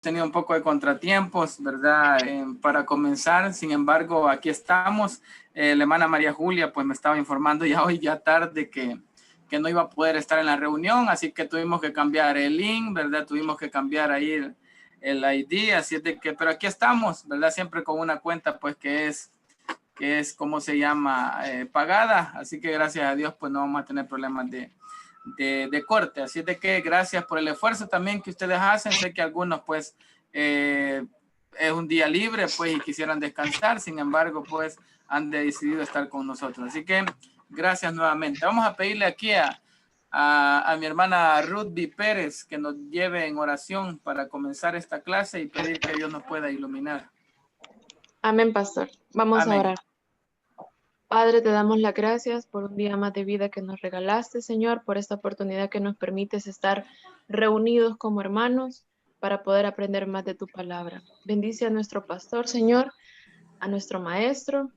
tenido un poco de contratiempos, ¿verdad? Para comenzar, sin embargo, aquí estamos. La hermana María Julia, pues me estaba informando ya hoy, ya tarde, que no iba a poder estar en la reunión, así que tuvimos que cambiar el link, ¿verdad? Tuvimos que cambiar ahí el ID, así es de que, pero aquí estamos, ¿verdad? Siempre con una cuenta, pues que es ¿cómo se llama? Pagada, así que gracias a Dios, pues no vamos a tener problemas de corte. Así de que gracias por el esfuerzo también que ustedes hacen. Sé que algunos pues es un día libre pues y quisieran descansar, sin embargo pues han decidido estar con nosotros. Así que gracias nuevamente. Vamos a pedirle aquí a mi hermana Ruth B. Pérez que nos lleve en oración para comenzar esta clase y pedir que Dios nos pueda iluminar. Amén, pastor. Vamos Amén. a orar. Padre, te damos las gracias por un día más de vida que nos regalaste, Señor, por esta oportunidad que nos permites estar reunidos como hermanos para poder aprender más de tu palabra. Bendice a nuestro pastor, Señor, a nuestro maestro.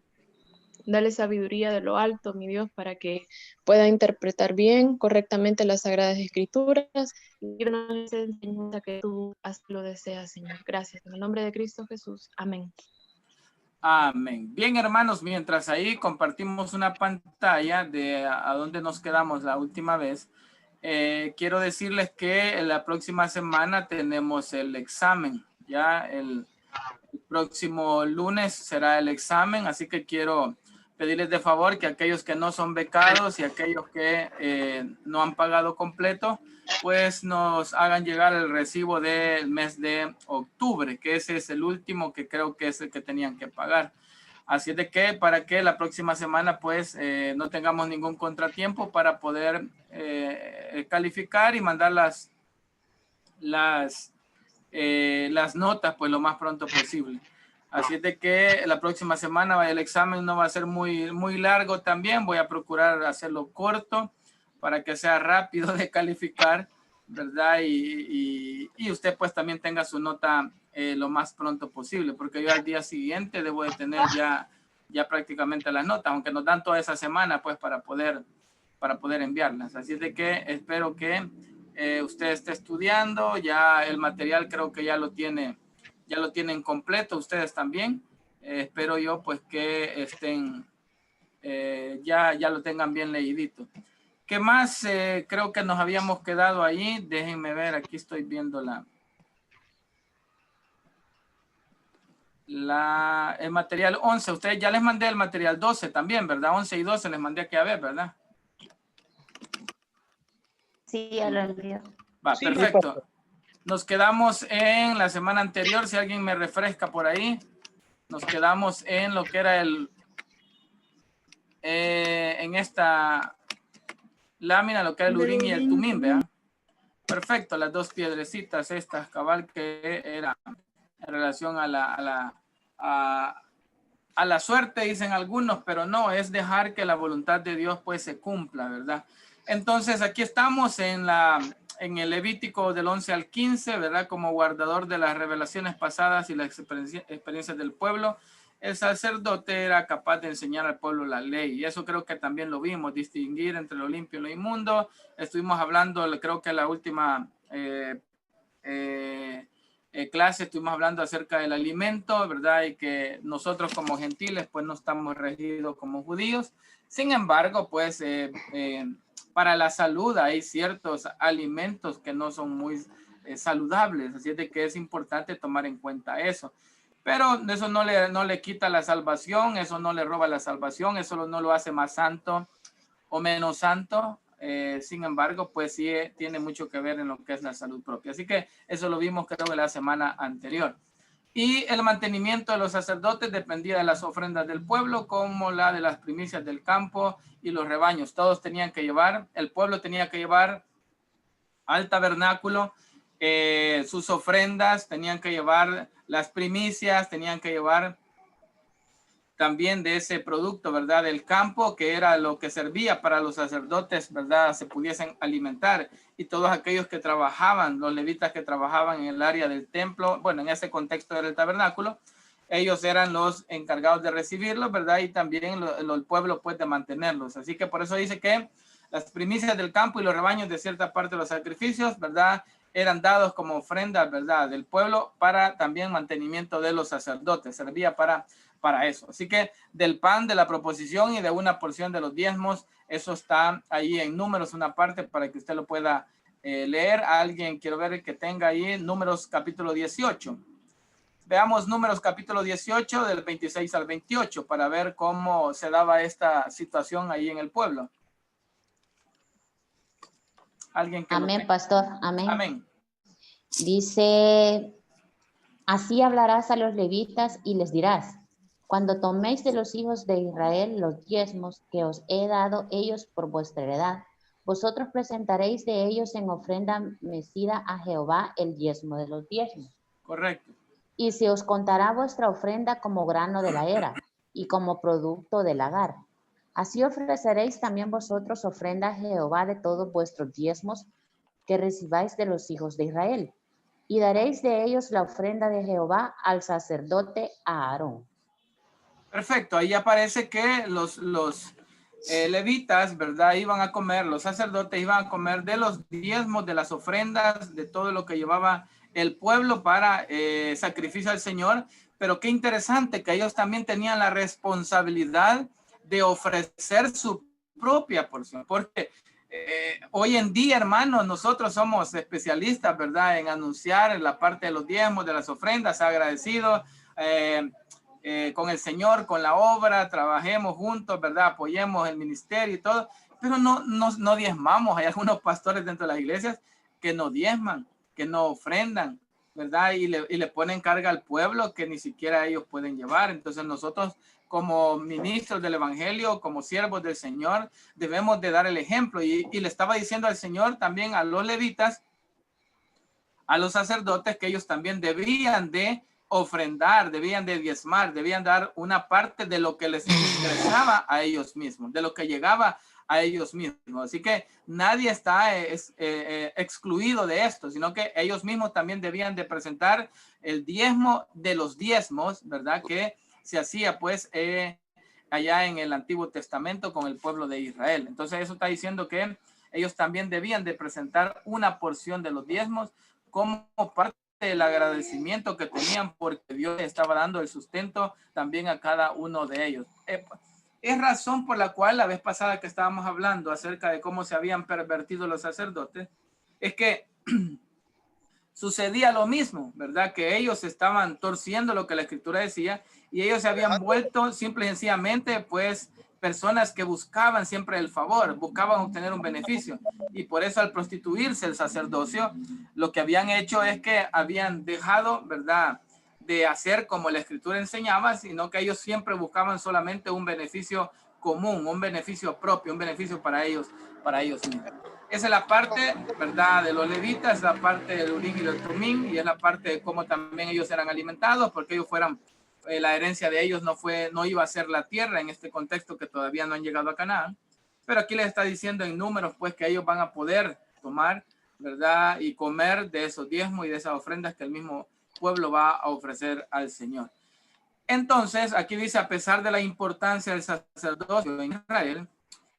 Dale sabiduría de lo alto, mi Dios, para que pueda interpretar bien, correctamente las Sagradas Escrituras y nos enseñanza que tú así lo deseas, Señor. Gracias. En el nombre de Cristo Jesús. Amén. Amén. Bien, hermanos, mientras ahí compartimos una pantalla de a dónde nos quedamos la última vez, quiero decirles que la próxima semana tenemos el examen. Ya el próximo lunes será el examen, así que quiero pedirles de favor que aquellos que no son becados y aquellos que no han pagado completo, pues nos hagan llegar el recibo del mes de octubre, que ese es el último que creo que es el que tenían que pagar. Así de que para que la próxima semana pues no tengamos ningún contratiempo para poder calificar y mandar las notas pues lo más pronto posible. Así es de que la próxima semana el examen no va a ser muy largo también. Voy a procurar hacerlo corto para que sea rápido de calificar, ¿verdad? Y usted pues también tenga su nota lo más pronto posible, porque yo al día siguiente debo de tener ya prácticamente las notas, aunque nos dan toda esa semana pues para poder enviarlas. Así es de que espero que usted esté estudiando, ya el material creo que ya lo tienen completo, ustedes también. Espero yo pues que estén, ya lo tengan bien leidito. ¿Qué más? Creo que nos habíamos quedado ahí. Déjenme ver, aquí estoy viendo el material 11. Ustedes ya les mandé el material 12 también, ¿verdad? 11 y 12 les mandé aquí a ver, ¿verdad? Sí, ya lo envío. Va, Sí, perfecto. Nos quedamos en la semana anterior, si alguien me refresca por ahí, nos quedamos en lo que era en esta lámina, lo que era el urín y el tumín, ¿verdad? Perfecto, las dos piedrecitas estas, cabal, que era en relación a la suerte, dicen algunos, pero no, es dejar que la voluntad de Dios pues se cumpla, ¿verdad? Entonces aquí estamos en el Levítico del 11 al 15, ¿verdad? Como guardador de las revelaciones pasadas y las experiencias del pueblo, el sacerdote era capaz de enseñar al pueblo la ley. Y eso creo que también lo vimos, distinguir entre lo limpio y lo inmundo. Estuvimos hablando, creo que la última clase estuvimos hablando acerca del alimento, ¿verdad? Y que nosotros como gentiles pues no estamos regidos como judíos. Sin embargo, pues para la salud hay ciertos alimentos que no son muy saludables, así es de que es importante tomar en cuenta eso. Pero eso no le quita la salvación, eso no le roba la salvación, eso no lo hace más santo o menos santo. Sin embargo, pues sí tiene mucho que ver en lo que es la salud propia. Así que eso lo vimos creo que la semana anterior. Y el mantenimiento de los sacerdotes dependía de las ofrendas del pueblo, como la de las primicias del campo y los rebaños. Todos tenían que llevar, el pueblo tenía que llevar al tabernáculo sus ofrendas, tenían que llevar las primicias, tenían que llevar también de ese producto, ¿verdad? Del campo, que era lo que servía para los sacerdotes, ¿verdad? Se pudiesen alimentar. Y todos aquellos que trabajaban, los levitas que trabajaban en el área del templo, bueno, en ese contexto era el tabernáculo, ellos eran los encargados de recibirlos, ¿verdad? Y también el pueblo, pues, de mantenerlos. Así que por eso dice que las primicias del campo y los rebaños de cierta parte de los sacrificios, ¿verdad? eran dados como ofrendas, ¿verdad?, del pueblo para también mantenimiento de los sacerdotes. Servía para eso. Así que del pan, de la proposición y de una porción de los diezmos, eso está ahí en Números, una parte para que usted lo pueda leer. Alguien quiero ver que tenga ahí Números capítulo 18. Veamos Números capítulo 18 del 26 al 28 para ver cómo se daba esta situación ahí en el pueblo. Alguien que Amén, pastor. Amén. Amén. Dice, así hablarás a los levitas y les dirás, cuando toméis de los hijos de Israel los diezmos que os he dado ellos por vuestra heredad, vosotros presentaréis de ellos en ofrenda mecida a Jehová el diezmo de los diezmos. Correcto. Y se os contará vuestra ofrenda como grano de la era y como producto del lagar. Así ofreceréis también vosotros ofrenda a Jehová de todos vuestros diezmos que recibáis de los hijos de Israel. Y daréis de ellos la ofrenda de Jehová al sacerdote Aarón. Perfecto, ahí aparece que los levitas, ¿verdad?, iban a comer, los sacerdotes iban a comer de los diezmos, de las ofrendas, de todo lo que llevaba el pueblo para sacrificio al Señor. Pero qué interesante que ellos también tenían la responsabilidad de ofrecer su propia porción, porque hoy en día, hermanos, nosotros somos especialistas, ¿verdad?, en anunciar en la parte de los diezmos, de las ofrendas, agradecidos con el Señor, con la obra, trabajemos juntos, ¿verdad?, apoyemos el ministerio y todo, pero no diezmamos. Hay algunos pastores dentro de las iglesias que no diezman, que no ofrendan, ¿verdad?, y le ponen carga al pueblo que ni siquiera ellos pueden llevar. Entonces nosotros, como ministros del evangelio, como siervos del Señor, debemos de dar el ejemplo. Y le estaba diciendo al Señor también a los levitas, a los sacerdotes, que ellos también debían de ofrendar, debían de diezmar, debían dar una parte de lo que les ingresaba a ellos mismos, de lo que llegaba a ellos mismos. Así que nadie está excluido de esto, sino que ellos mismos también debían de presentar el diezmo de los diezmos, ¿verdad?, que se hacía pues allá en el Antiguo Testamento con el pueblo de Israel. Entonces eso está diciendo que ellos también debían de presentar una porción de los diezmos como parte del agradecimiento que tenían, porque Dios les estaba dando el sustento también a cada uno de ellos. Es razón por la cual la vez pasada que estábamos hablando acerca de cómo se habían pervertido los sacerdotes, es que sucedía lo mismo, ¿verdad?, que ellos estaban torciendo lo que la Escritura decía y ellos se habían vuelto simple y sencillamente pues personas que buscaban siempre el favor, buscaban obtener un beneficio, y por eso al prostituirse el sacerdocio, lo que habían hecho es que habían dejado, ¿verdad?, de hacer como la Escritura enseñaba, sino que ellos siempre buscaban solamente un beneficio común, un beneficio propio, un beneficio para ellos mismos. Esa es la parte, ¿verdad?, de los levitas, la parte del Urim y del Tumim, y es la parte de cómo también ellos eran alimentados, porque ellos fueran, la herencia de ellos no iba a ser la tierra en este contexto que todavía no han llegado a Canaán. Pero aquí les está diciendo en Números pues que ellos van a poder tomar, ¿verdad?, y comer de esos diezmos y de esas ofrendas que el mismo pueblo va a ofrecer al Señor. Entonces, aquí dice, a pesar de la importancia del sacerdocio en Israel,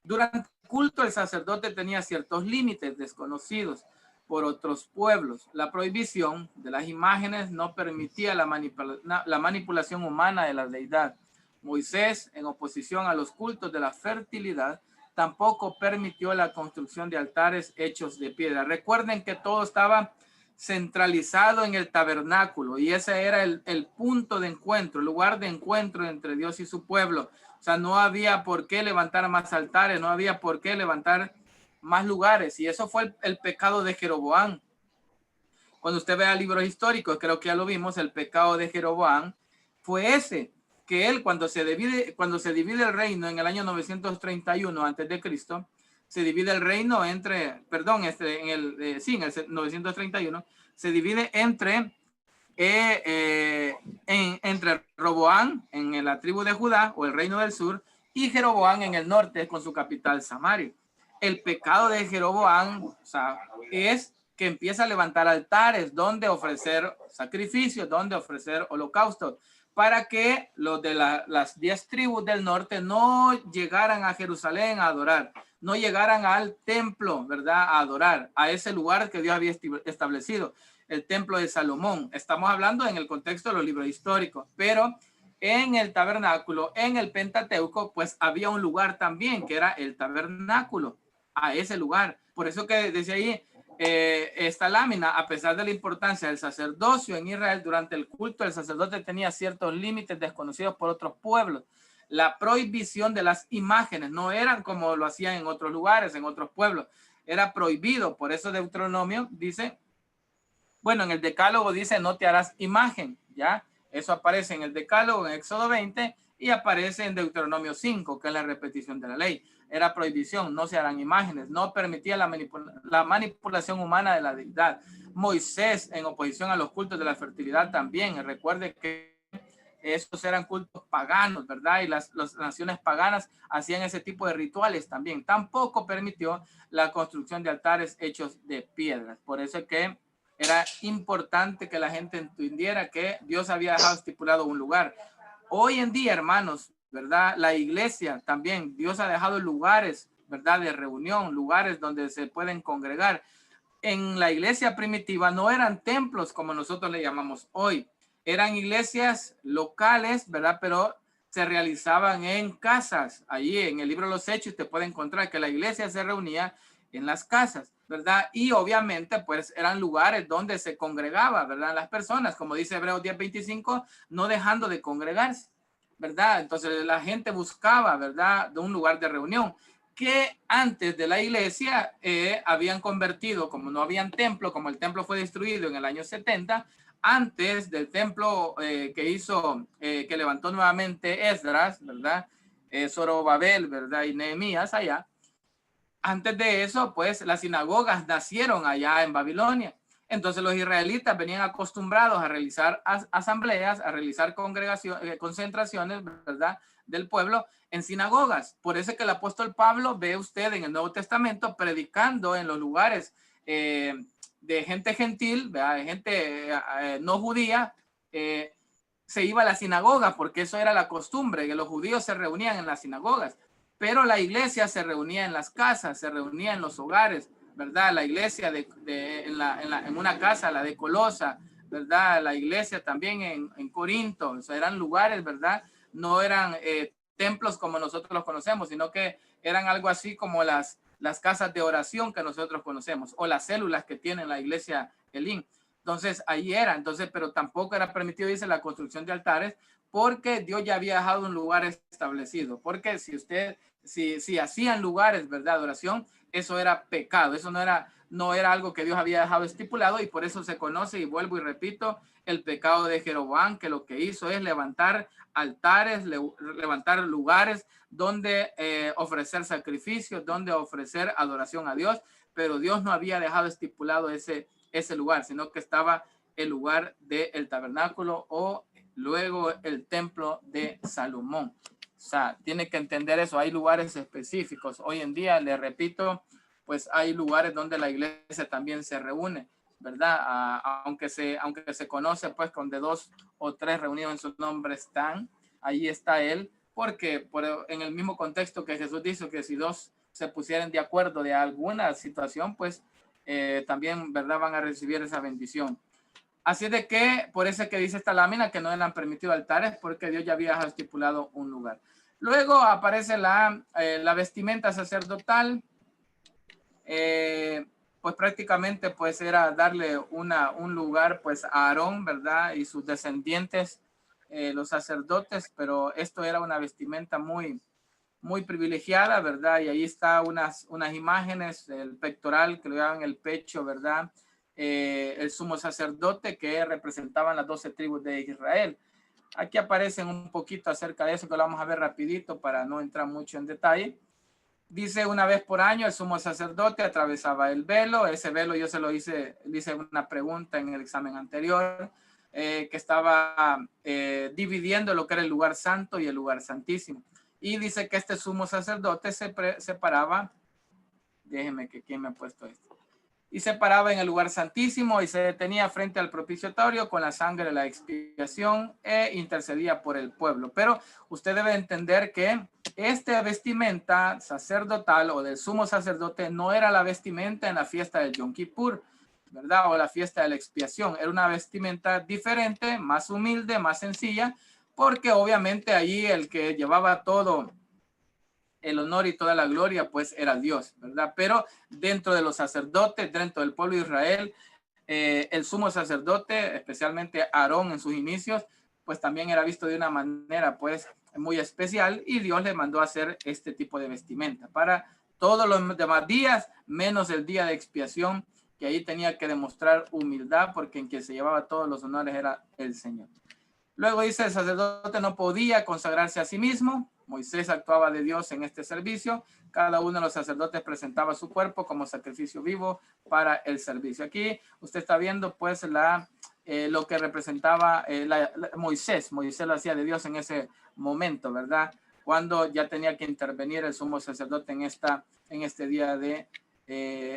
durante el culto el sacerdote tenía ciertos límites desconocidos por otros pueblos. La prohibición de las imágenes no permitía la manipulación humana de la deidad. Moisés, en oposición a los cultos de la fertilidad, tampoco permitió la construcción de altares hechos de piedra. Recuerden que todo estaba centralizado en el tabernáculo, y ese era el punto de encuentro, el lugar de encuentro entre Dios y su pueblo. O sea, no había por qué levantar más altares, no había por qué levantar más lugares, y eso fue el pecado de Jeroboam. Cuando usted vea libros históricos, creo que ya lo vimos, el pecado de Jeroboam fue ese, que él cuando se divide el reino en el año 931 antes de Cristo, se divide el reino entre, perdón, en el 931, se divide entre Roboán en la tribu de Judá o el reino del sur, y Jeroboam en el norte con su capital Samaria. El pecado de Jeroboam, o sea, es que empieza a levantar altares donde ofrecer sacrificios, donde ofrecer holocaustos, para que los de las 10 tribus del norte no llegaran a Jerusalén a adorar, no llegaran al templo, ¿verdad? A adorar, a ese lugar que Dios había establecido, el templo de Salomón. Estamos hablando en el contexto de los libros históricos, pero en el tabernáculo, en el Pentateuco, pues había un lugar también que era el tabernáculo, a ese lugar. Por eso que decía ahí, esta lámina, a pesar de la importancia del sacerdocio en Israel, durante el culto el sacerdote tenía ciertos límites desconocidos por otros pueblos. La prohibición de las imágenes no eran como lo hacían en otros lugares, en otros pueblos. Era prohibido. Por eso Deuteronomio dice, bueno, en el Decálogo dice no te harás imagen, ¿ya? Eso aparece en el Decálogo, en Éxodo 20, y aparece en Deuteronomio 5, que es la repetición de la ley. Era prohibición, no se harán imágenes, no permitía la manipulación humana de la deidad. Moisés, en oposición a los cultos de la fertilidad también, recuerde que esos eran cultos paganos, ¿verdad? Y las naciones paganas hacían ese tipo de rituales también. Tampoco permitió la construcción de altares hechos de piedras. Por eso es que era importante que la gente entendiera que Dios había dejado estipulado un lugar. Hoy en día, hermanos, ¿verdad? La iglesia también, Dios ha dejado lugares, ¿verdad? De reunión, lugares donde se pueden congregar. En la iglesia primitiva no eran templos como nosotros le llamamos hoy. Eran iglesias locales, ¿verdad? Pero se realizaban en casas. Allí en el libro de los Hechos usted puede encontrar que la iglesia se reunía en las casas, ¿verdad? Y obviamente pues eran lugares donde se congregaba, ¿verdad? Las personas, como dice Hebreos 10:25, no dejando de congregarse, ¿verdad? Entonces la gente buscaba, ¿verdad? De un lugar de reunión que antes de la iglesia habían convertido, como no habían templo, como el templo fue destruido en el año 70, antes del templo que levantó nuevamente Esdras, ¿verdad? Zorobabel, ¿verdad? Y Nehemías allá. Antes de eso, pues las sinagogas nacieron allá en Babilonia. Entonces los israelitas venían acostumbrados a realizar asambleas, a realizar concentraciones, ¿verdad? Del pueblo en sinagogas. Por eso es que el apóstol Pablo ve usted en el Nuevo Testamento predicando en los lugares de gente gentil, ¿verdad? De gente no judía, se iba a la sinagoga porque eso era la costumbre, que los judíos se reunían en las sinagogas. Pero la iglesia se reunía en las casas, se reunía en los hogares, ¿verdad? La iglesia en una casa, la de Colosa, ¿verdad? La iglesia también en Corinto, o sea, eran lugares, ¿verdad? No eran templos como nosotros los conocemos, sino que eran algo así como las casas de oración que nosotros conocemos, o las células que tiene la iglesia Elim. Entonces, ahí era, pero tampoco era permitido, dice, la construcción de altares, porque Dios ya había dejado un lugar establecido. Porque si hacían lugares, ¿verdad? De oración, eso era pecado, eso no era algo que Dios había dejado estipulado, y por eso se conoce, y vuelvo y repito, el pecado de Jeroboam, que lo que hizo es levantar altares, levantar lugares donde ofrecer sacrificios, donde ofrecer adoración a Dios, pero Dios no había dejado estipulado ese lugar, sino que estaba el lugar del tabernáculo o luego el templo de Salomón. O sea, tiene que entender eso. Hay lugares específicos. Hoy en día, le repito, pues hay lugares donde la iglesia también se reúne, ¿verdad? Aunque se conoce, pues, con de 2 o 3 reunidos en su nombre están, ahí está él, porque en el mismo contexto que Jesús dijo que si 2 se pusieran de acuerdo de alguna situación, pues también, ¿verdad? Van a recibir esa bendición. Así de que, por eso es que dice esta lámina que no le han permitido altares, porque Dios ya había estipulado un lugar. Luego aparece la vestimenta sacerdotal. Pues prácticamente pues era darle un lugar pues a Aarón, ¿verdad? Y sus descendientes, los sacerdotes, pero esto era una vestimenta muy, muy privilegiada, ¿verdad? Y ahí está unas imágenes, el pectoral que le daban el pecho, ¿verdad? El sumo sacerdote que representaban las 12 tribus de Israel. Aquí aparecen un poquito acerca de eso, que lo vamos a ver rapidito para no entrar mucho en detalle. Dice, una vez por año el sumo sacerdote atravesaba el velo. Ese velo yo le hice una pregunta en el examen anterior, que estaba dividiendo lo que era el lugar santo y el lugar santísimo. Y dice que este sumo sacerdote se paraba, déjeme que quién me ha puesto esto. y se paraba en el lugar santísimo y se detenía frente al propiciatorio con la sangre de la expiación e intercedía por el pueblo. Pero usted debe entender que esta vestimenta sacerdotal o del sumo sacerdote no era la vestimenta en la fiesta del Yom Kippur, ¿verdad? O la fiesta de la expiación. Era una vestimenta diferente, más humilde, más sencilla, porque obviamente allí el que llevaba todo el honor y toda la gloria, pues era Dios, ¿verdad? Pero dentro de los sacerdotes, dentro del pueblo de Israel, el sumo sacerdote, especialmente Aarón en sus inicios, pues también era visto de una manera, pues, muy especial, y Dios le mandó a hacer este tipo de vestimenta para todos los demás días, menos el día de expiación, que ahí tenía que demostrar humildad, porque en quien se llevaba todos los honores era el Señor. Luego dice, el sacerdote no podía consagrarse a sí mismo. Moisés actuaba de Dios en este servicio. Cada uno de los sacerdotes presentaba su cuerpo como sacrificio vivo para el servicio. Aquí usted está viendo pues lo que representaba Moisés. Moisés lo hacía de Dios en ese momento, ¿verdad? Cuando ya tenía que intervenir el sumo sacerdote en este día de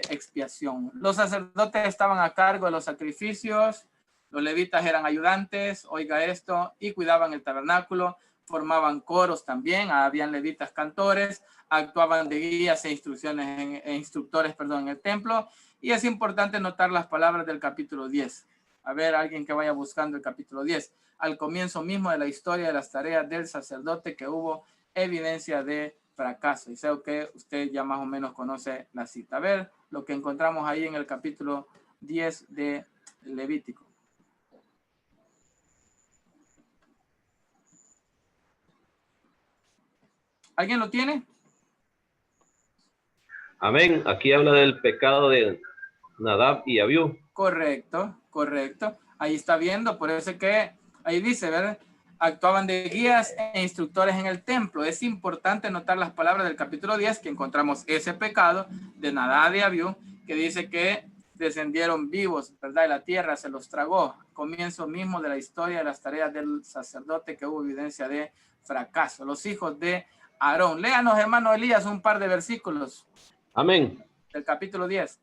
expiación. Los sacerdotes estaban a cargo de los sacrificios. Los levitas eran ayudantes, oiga esto, y cuidaban el tabernáculo, formaban coros también, habían levitas cantores, actuaban de guías e instructores en el templo. Y es importante notar las palabras del capítulo 10. A ver, alguien que vaya buscando el capítulo 10. Al comienzo mismo de la historia de las tareas del sacerdote, que hubo evidencia de fracaso. Y sé que usted ya más o menos conoce la cita. A ver lo que encontramos ahí en el capítulo 10 de Levítico. ¿Alguien lo tiene? Amén. Aquí habla del pecado de Nadab y Abiú. Correcto, correcto. Ahí está viendo, por eso es que ahí dice, ¿verdad? Actuaban de guías e instructores en el templo. Es importante notar las palabras del capítulo 10, que encontramos ese pecado de Nadab y Abiú, que dice que descendieron vivos, ¿verdad? Y la tierra se los tragó. Comienzo mismo de la historia de las tareas del sacerdote, que hubo evidencia de fracaso. Los hijos de Aarón. Léanos, hermano Elías, un par de versículos. Amén. Del capítulo 10.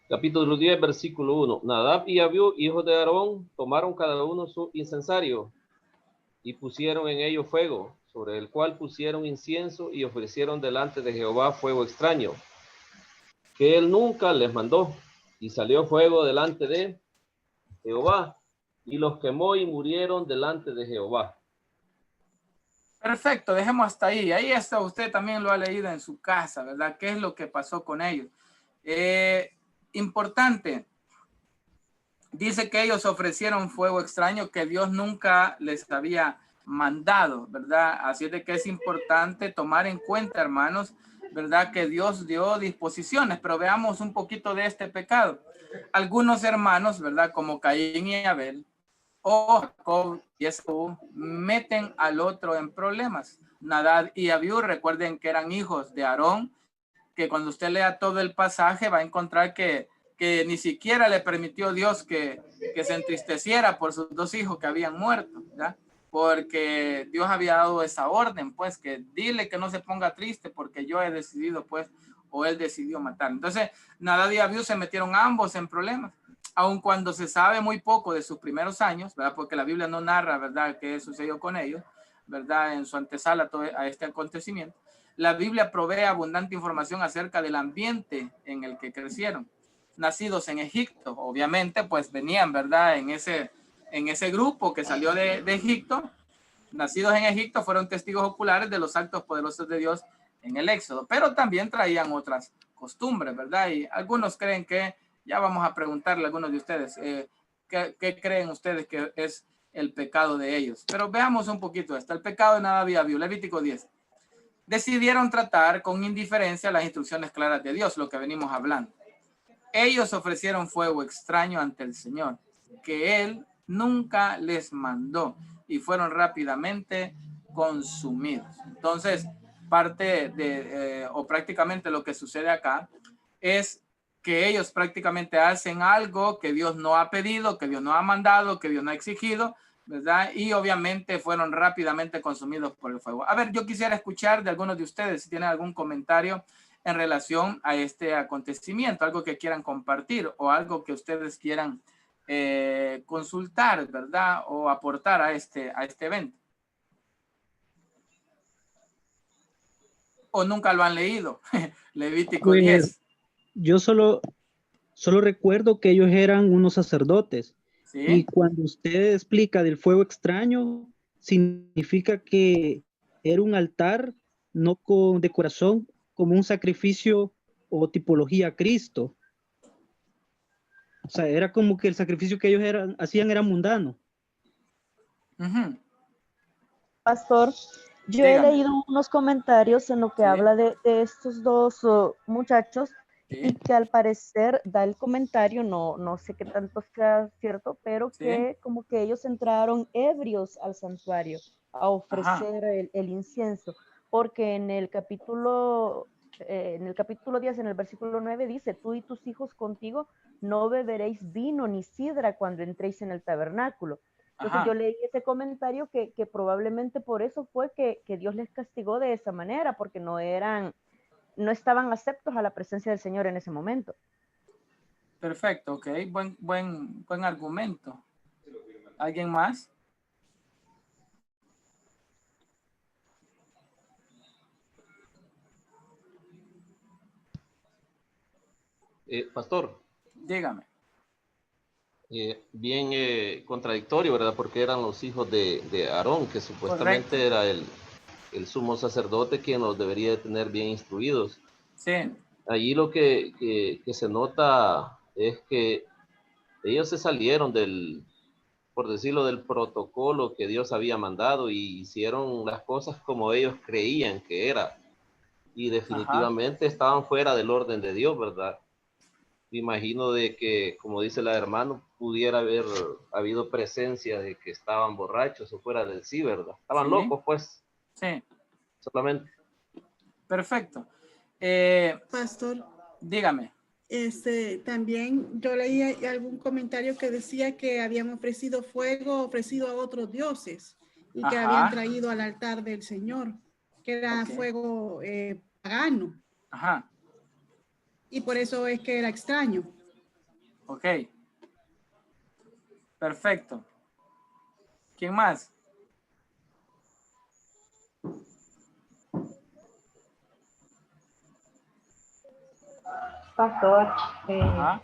Capítulo 10, versículo 1. Nadab y Abiú, hijos de Aarón, tomaron cada uno su incensario y pusieron en ello fuego, sobre el cual pusieron incienso y ofrecieron delante de Jehová fuego extraño, que él nunca les mandó. Y salió fuego delante de Jehová, y los quemó y murieron delante de Jehová. Perfecto, dejemos hasta ahí. Ahí está, usted también lo ha leído en su casa, ¿verdad? ¿Qué es lo que pasó con ellos? Importante. Dice que ellos ofrecieron fuego extraño que Dios nunca les había mandado, ¿verdad? Así es de que es importante tomar en cuenta, hermanos, ¿verdad? Que Dios dio disposiciones, pero veamos un poquito de este pecado. Algunos hermanos, ¿verdad? Como Caín y Abel, o Jacob y Esaú, meten al otro en problemas. Nadab y Abiú, recuerden que eran hijos de Aarón, que cuando usted lea todo el pasaje va a encontrar que ni siquiera le permitió Dios que se entristeciera por sus dos hijos que habían muerto, ¿ya? Porque Dios había dado esa orden, pues, que dile que no se ponga triste porque yo he decidido, pues, o él decidió matar. Entonces, Nadab y Abiú se metieron ambos en problemas, aun cuando se sabe muy poco de sus primeros años, ¿verdad? Porque la Biblia no narra, ¿verdad?, qué sucedió con ellos, ¿verdad?, en su antesala a este acontecimiento. La Biblia provee abundante información acerca del ambiente en el que crecieron. Nacidos en Egipto, obviamente, pues venían, ¿verdad?, en ese grupo que salió de Egipto. Nacidos en Egipto, fueron testigos oculares de los actos poderosos de Dios en el Éxodo, pero también traían otras costumbres, ¿verdad? Y algunos creen que, ya vamos a preguntarle a algunos de ustedes, ¿qué creen ustedes que es el pecado de ellos? Pero veamos un poquito esto. El pecado de Nadab y Abiú, Levítico 10. Decidieron tratar con indiferencia las instrucciones claras de Dios, lo que venimos hablando. Ellos ofrecieron fuego extraño ante el Señor, que Él nunca les mandó, y fueron rápidamente consumidos. Entonces, parte de, o prácticamente lo que sucede acá, es que ellos prácticamente hacen algo que Dios no ha pedido, que Dios no ha mandado, que Dios no ha exigido, ¿verdad? Y obviamente fueron rápidamente consumidos por el fuego. A ver, yo quisiera escuchar de algunos de ustedes si tienen algún comentario en relación a este acontecimiento, algo que quieran compartir o algo que ustedes quieran consultar, ¿verdad? O aportar a este evento. ¿O nunca lo han leído? Levítico 10. Yo solo recuerdo que ellos eran unos sacerdotes. ¿Sí? Y cuando usted explica del fuego extraño, significa que era un altar no de corazón, como un sacrificio o tipología a Cristo. O sea, era como que el sacrificio que ellos hacían era mundano. Pastor, yo Dígame. he leído unos comentarios en lo que Sí. habla de estos dos muchachos, Sí. y que al parecer da el comentario, no sé qué tanto sea cierto, pero Sí. que como que ellos entraron ebrios al santuario a ofrecer el incienso, porque en el capítulo 10, en el versículo 9 dice: tú y tus hijos contigo no beberéis vino ni sidra cuando entréis en el tabernáculo. Entonces yo leí ese comentario que probablemente por eso fue que Dios les castigó de esa manera, porque no estaban aceptos a la presencia del Señor en ese momento. Perfecto, ok. Buen argumento. ¿Alguien más? Pastor, Dígame. bien contradictorio, ¿verdad? Porque eran los hijos de Aarón, que supuestamente Correcto. era el sumo sacerdote quien los debería de tener bien instruidos. Sí. Allí lo que se nota es que ellos se salieron por decirlo, del protocolo que Dios había mandado y hicieron las cosas como ellos creían que era. Y definitivamente estaban fuera del orden de Dios, ¿verdad? Me imagino de que, como dice la hermana, pudiera haber habido presencia de que estaban borrachos o fuera del sí, ¿verdad? Estaban Sí. locos, pues. Sí. Solamente. Perfecto. Pastor, Dígame. también yo leí algún comentario que decía que habían ofrecido fuego, ofrecido a otros dioses y que habían traído al altar del Señor, que era fuego pagano. Ajá. Y por eso es que era extraño. Ok. Perfecto. ¿Quién más? Pastor,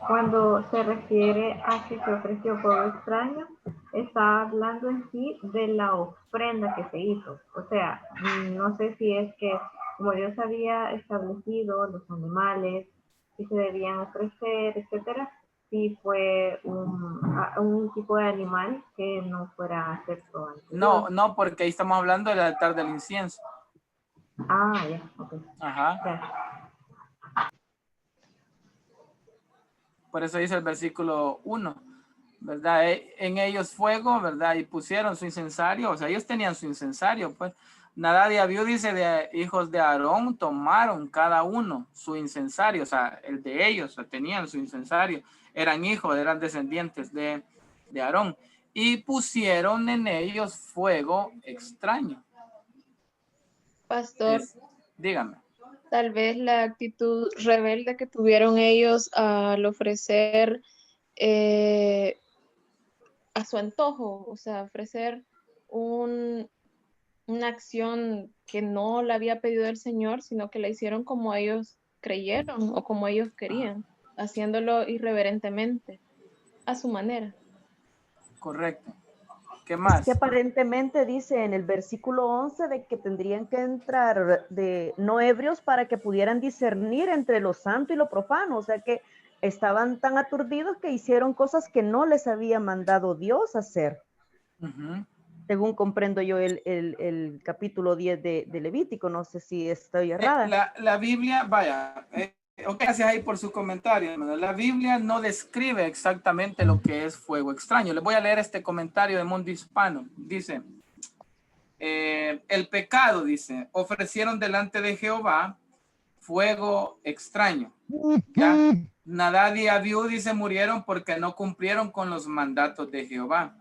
cuando se refiere a que se ofreció fuego extraño, está hablando en sí de la ofrenda que se hizo. O sea, no sé si es que como Dios había establecido los animales que se debían ofrecer, etcétera, si fue un tipo de animal que no fuera acepto ante Dios. No, porque ahí estamos hablando del altar del incienso. Ah, ya, ok. Ajá. Gracias. Por eso dice el versículo 1, ¿verdad? En ellos fuego, ¿verdad? Y pusieron su incensario, o sea, ellos tenían su incensario, pues. Nadab y Abiú, dice, de hijos de Aarón, tomaron cada uno su incensario, o sea, el de ellos, o sea, tenían su incensario, eran hijos, eran descendientes de Aarón, y pusieron en ellos fuego extraño. Pastor, dígame. tal vez la actitud rebelde que tuvieron ellos al ofrecer a su antojo, o sea, ofrecer una acción que no la había pedido el Señor, sino que la hicieron como ellos creyeron o como ellos querían, haciéndolo irreverentemente, a su manera. Correcto. ¿Qué más? Es que aparentemente dice en el versículo 11 de que tendrían que entrar no ebrios para que pudieran discernir entre lo santo y lo profano, o sea que estaban tan aturdidos que hicieron cosas que no les había mandado Dios hacer. Según comprendo yo el capítulo 10 de Levítico, no sé si estoy errada. La Biblia, vaya, gracias ahí por su comentario. La Biblia no describe exactamente lo que es fuego extraño. Les voy a leer este comentario de Mundo Hispano. Dice, el pecado, dice, ofrecieron delante de Jehová fuego extraño. ¿Ya? Nadab y Abiú, dice, murieron porque no cumplieron con los mandatos de Jehová.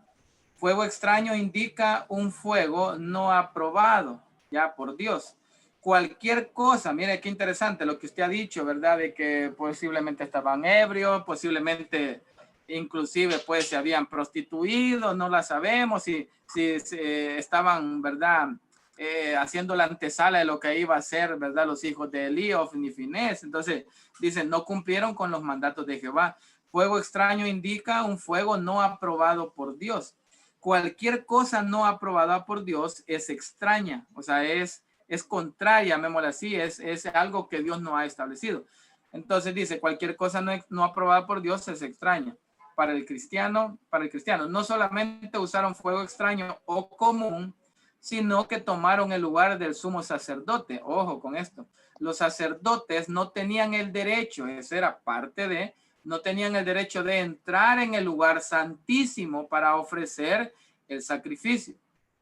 Fuego extraño indica un fuego no aprobado ya por Dios. cualquier cosa, mire qué interesante lo que usted ha dicho, ¿verdad? De que posiblemente estaban ebrios, posiblemente inclusive pues se habían prostituido, no la sabemos, si estaban, ¿verdad? Haciendo la antesala de lo que iba a ser, ¿verdad? Los hijos de Elí, Ofni y Finés. Entonces, dicen, no cumplieron con los mandatos de Jehová. Fuego extraño indica un fuego no aprobado por Dios. Cualquier cosa no aprobada por Dios es extraña, o sea, es contraria, llamémosla así, es algo que Dios no ha establecido. Entonces dice, cualquier cosa no aprobada por Dios es extraña. Para el cristiano, no solamente usaron fuego extraño o común, sino que tomaron el lugar del sumo sacerdote. Ojo con esto. Los sacerdotes no tenían el derecho, esa era parte de, no tenían el derecho de entrar en el lugar santísimo para ofrecer el sacrificio.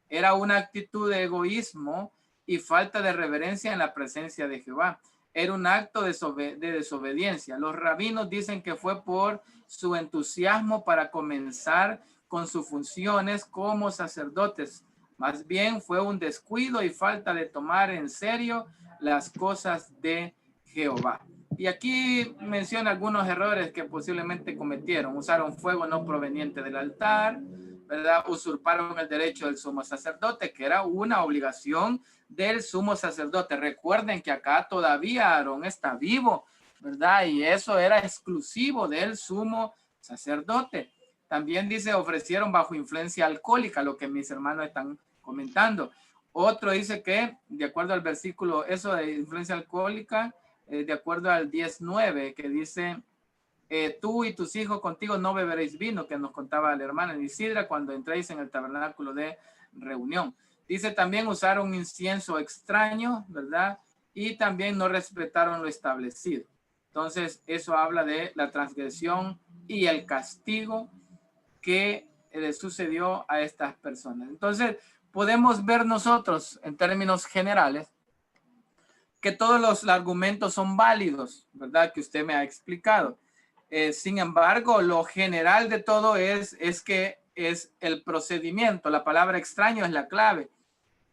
Era una actitud de egoísmo y falta de reverencia en la presencia de Jehová. Era un acto de desobediencia. Los rabinos dicen que fue por su entusiasmo para comenzar con sus funciones como sacerdotes. Más bien fue un descuido y falta de tomar en serio las cosas de Jehová. Y aquí menciona algunos errores que posiblemente cometieron. Usaron fuego no proveniente del altar, ¿verdad? Usurparon el derecho del sumo sacerdote, que era una obligación del sumo sacerdote. Recuerden que acá todavía Aarón está vivo, ¿verdad? Y eso era exclusivo del sumo sacerdote. También dice, ofrecieron bajo influencia alcohólica, lo que mis hermanos están comentando. Otro dice que, de acuerdo al versículo, eso de influencia alcohólica, de acuerdo al 10:9, que dice, tú y tus hijos contigo no beberéis vino, que nos contaba la hermana en Isidra cuando entréis en el tabernáculo de reunión. Dice también usaron incienso extraño, ¿verdad? Y también no respetaron lo establecido. Entonces, eso habla de la transgresión y el castigo que le sucedió a estas personas. Entonces, podemos ver nosotros, en términos generales, que todos los argumentos son válidos, ¿verdad? Que usted me ha explicado. Sin embargo, lo general de todo es que es el procedimiento. La palabra extraño es la clave,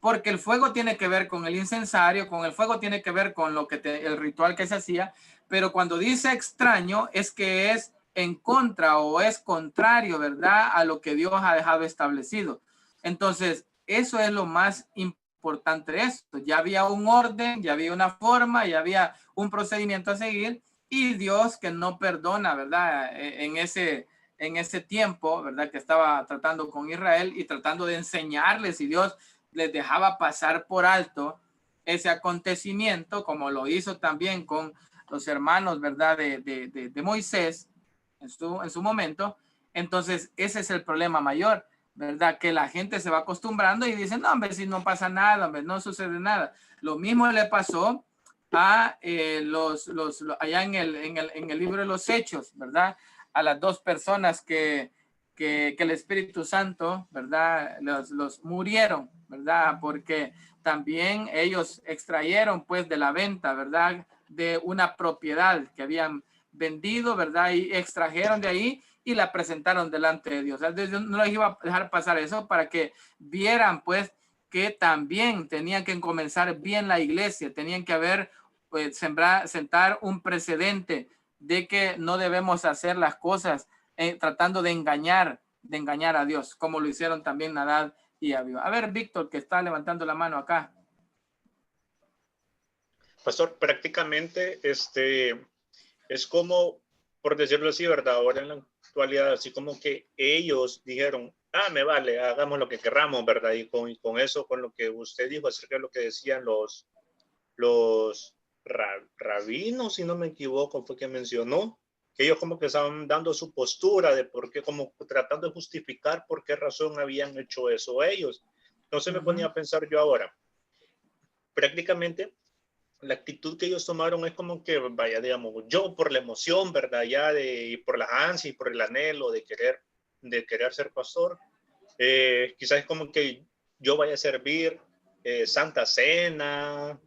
porque el fuego tiene que ver con el incensario, con el fuego tiene que ver con lo que el ritual que se hacía, pero cuando dice extraño es que es en contra o es contrario, ¿verdad? A lo que Dios ha dejado establecido. Entonces, eso es lo más importante de esto. Ya había un orden, ya había una forma, ya había un procedimiento a seguir, y Dios que no perdona, ¿verdad? En ese tiempo, ¿verdad? Que estaba tratando con Israel y tratando de enseñarles, y Dios les dejaba pasar por alto ese acontecimiento, como lo hizo también con los hermanos, ¿verdad? De Moisés en su momento. Entonces, ese es el problema mayor, ¿verdad? Que la gente se va acostumbrando y dice, no, hombre, si no pasa nada, hombre, no sucede nada. Lo mismo le pasó a allá en el libro de los Hechos, ¿verdad? A las dos personas que el Espíritu Santo, ¿verdad? Los murieron, ¿verdad? Porque también ellos extrayeron pues de la venta, ¿verdad? De una propiedad que habían vendido, ¿verdad? Y extrajeron de ahí y la presentaron delante de Dios. Dios no les iba a dejar pasar eso para que vieran pues que también tenían que comenzar bien la iglesia, tenían que haber pues sentar un precedente de que no debemos hacer las cosas tratando de engañar a Dios, como lo hicieron también Nadab y Abiú. A ver, Víctor, que está levantando la mano acá. Pastor, prácticamente es como, por decirlo así, ¿verdad? Ahora en la actualidad, así como que ellos dijeron, me vale, hagamos lo que querramos, ¿verdad? Y con eso, con lo que usted dijo acerca de lo que decían los rabinos, si no me equivoco, fue que mencionó, que ellos como que estaban dando su postura de por qué, como tratando de justificar por qué razón habían hecho eso ellos. Entonces me ponía a pensar yo ahora, prácticamente la actitud que ellos tomaron es como que, vaya, digamos, yo por la emoción, ¿verdad? Ya y por las ansias y por el anhelo de querer ser pastor, quizás es como que yo vaya a servir Santa Cena,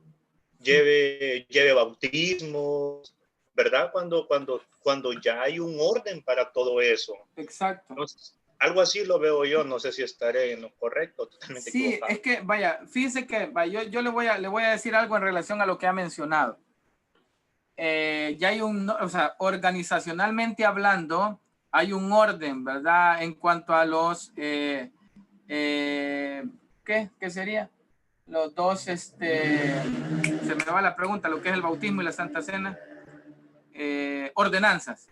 lleve bautismos, ¿verdad? Cuando ya hay un orden para todo eso. Exacto. Entonces, Algo así lo veo yo, no sé si estaré en lo correcto, totalmente sí, equivocado. es que, vaya, fíjese que yo le voy a decir algo en relación a lo que ha mencionado. Ya hay o sea, organizacionalmente hablando, hay un orden, ¿verdad? En cuanto a los, ¿qué sería? Los dos, se me va la pregunta, lo que es el bautismo y la Santa Cena. Ordenanzas.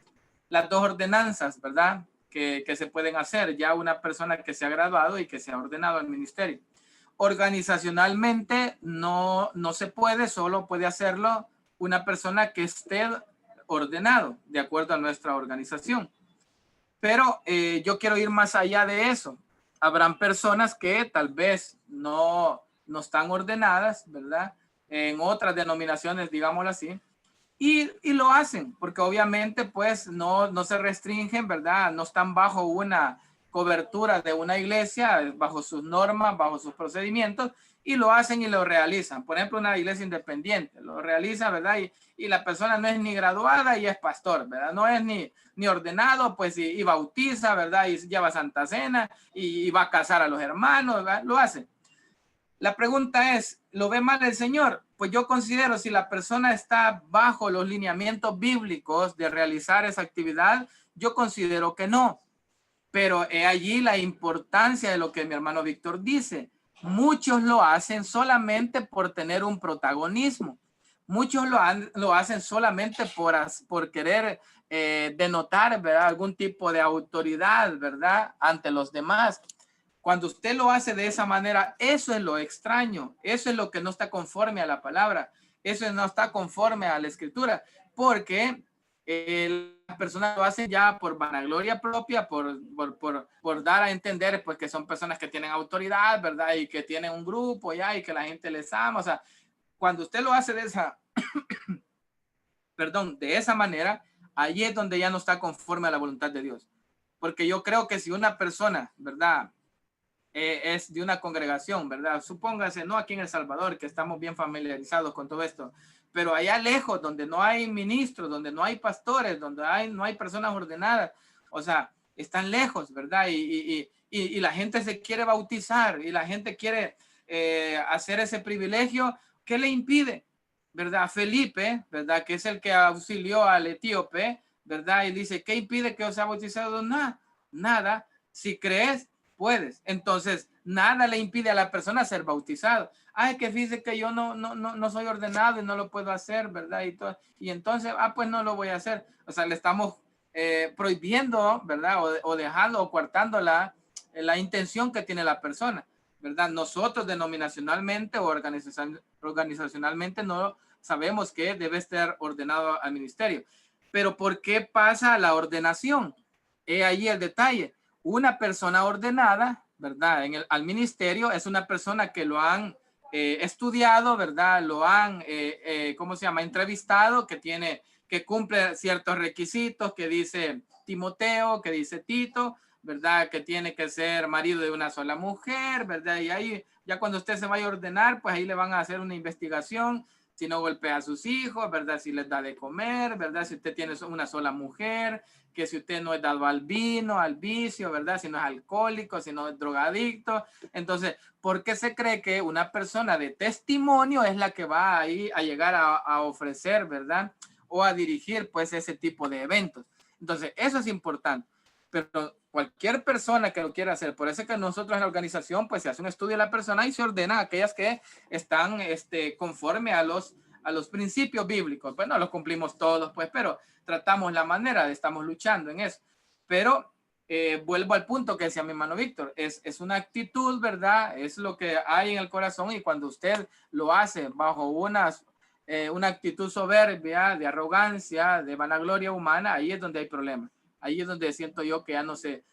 Las dos ordenanzas, ¿verdad? Que se pueden hacer ya una persona que se ha graduado y que se ha ordenado al ministerio. Organizacionalmente no se puede, solo puede hacerlo una persona que esté ordenado de acuerdo a nuestra organización. Pero yo quiero ir más allá de eso. Habrán personas que tal vez no están ordenadas, ¿verdad? En otras denominaciones, digámoslo así, y lo hacen, porque obviamente pues no se restringen, ¿verdad? No están bajo una cobertura de una iglesia, bajo sus normas, bajo sus procedimientos, y lo hacen y lo realizan. Por ejemplo, una iglesia independiente lo realiza, ¿verdad? Y la persona no es ni graduada y es pastor, ¿verdad? No es ni ordenado, pues y bautiza, ¿verdad? Y lleva Santa Cena y va a casar a los hermanos, ¿verdad? Lo hace. La pregunta es, ¿lo ve mal el Señor? Pues yo considero, si la persona está bajo los lineamientos bíblicos de realizar esa actividad, yo considero que no. Pero he allí la importancia de lo que mi hermano Víctor dice. Muchos lo hacen solamente por tener un protagonismo. Muchos lo hacen solamente por querer denotar, ¿verdad? Algún tipo de autoridad, ¿verdad? Ante los demás. Cuando usted lo hace de esa manera, eso es lo extraño, eso es lo que no está conforme a la palabra, eso no está conforme a la escritura, porque las personas lo hacen ya por vanagloria propia, por dar a entender pues que son personas que tienen autoridad, ¿verdad? Y que tienen un grupo ya y que la gente les ama. O sea, cuando usted lo hace de esa, de esa manera, ahí es donde ya no está conforme a la voluntad de Dios. Porque yo creo que si una persona, ¿verdad?, es de una congregación, ¿verdad? Supóngase, no aquí en El Salvador, que estamos bien familiarizados con todo esto, pero allá lejos, donde no hay ministros, donde no hay pastores, donde no hay personas ordenadas, o sea, están lejos, ¿verdad? Y la gente se quiere bautizar y la gente quiere hacer ese privilegio. ¿Qué le impide? ¿Verdad? Felipe, ¿verdad? Que es el que auxilió al etíope, ¿verdad? Y dice, ¿qué impide que os sea bautizado? Nada. Si crees, puedes. Entonces, nada le impide a la persona ser bautizado. Ay, que fíjese que yo no soy ordenado y no lo puedo hacer, ¿verdad? Y entonces, pues no lo voy a hacer. O sea, le estamos prohibiendo, ¿verdad? O dejando o coartando la intención que tiene la persona, ¿verdad? Nosotros denominacionalmente o organizacionalmente no sabemos que debe estar ordenado al ministerio. Pero ¿por qué pasa la ordenación? Ahí el detalle. Una persona ordenada, ¿verdad? Al ministerio es una persona que lo han estudiado, ¿verdad? Lo han, ¿cómo se llama? Entrevistado, que cumple ciertos requisitos, que dice Timoteo, que dice Tito, ¿verdad? Que tiene que ser marido de una sola mujer, ¿verdad? Y ahí, ya cuando usted se vaya a ordenar, pues ahí le van a hacer una investigación, si no golpea a sus hijos, ¿verdad? Si les da de comer, ¿verdad? Si usted tiene una sola mujer, que si usted no es dado al vino, al vicio, ¿verdad? Si no es alcohólico, si no es drogadicto. Entonces, ¿por qué se cree que una persona de testimonio es la que va ahí a llegar a ofrecer, ¿verdad? O a dirigir, pues, ese tipo de eventos. Entonces, eso es importante. Pero cualquier persona que lo quiera hacer, por eso es que nosotros en la organización, pues, se hace un estudio de la persona y se ordena a aquellas que están conforme a los principios bíblicos. Pues no los cumplimos todos, pues, pero tratamos la manera, estamos luchando en eso. Pero vuelvo al punto que decía mi hermano Víctor, es una actitud, ¿verdad? Es lo que hay en el corazón, y cuando usted lo hace bajo una actitud soberbia, de arrogancia, de vanagloria humana, ahí es donde hay problemas. Ahí es donde siento yo que ya no se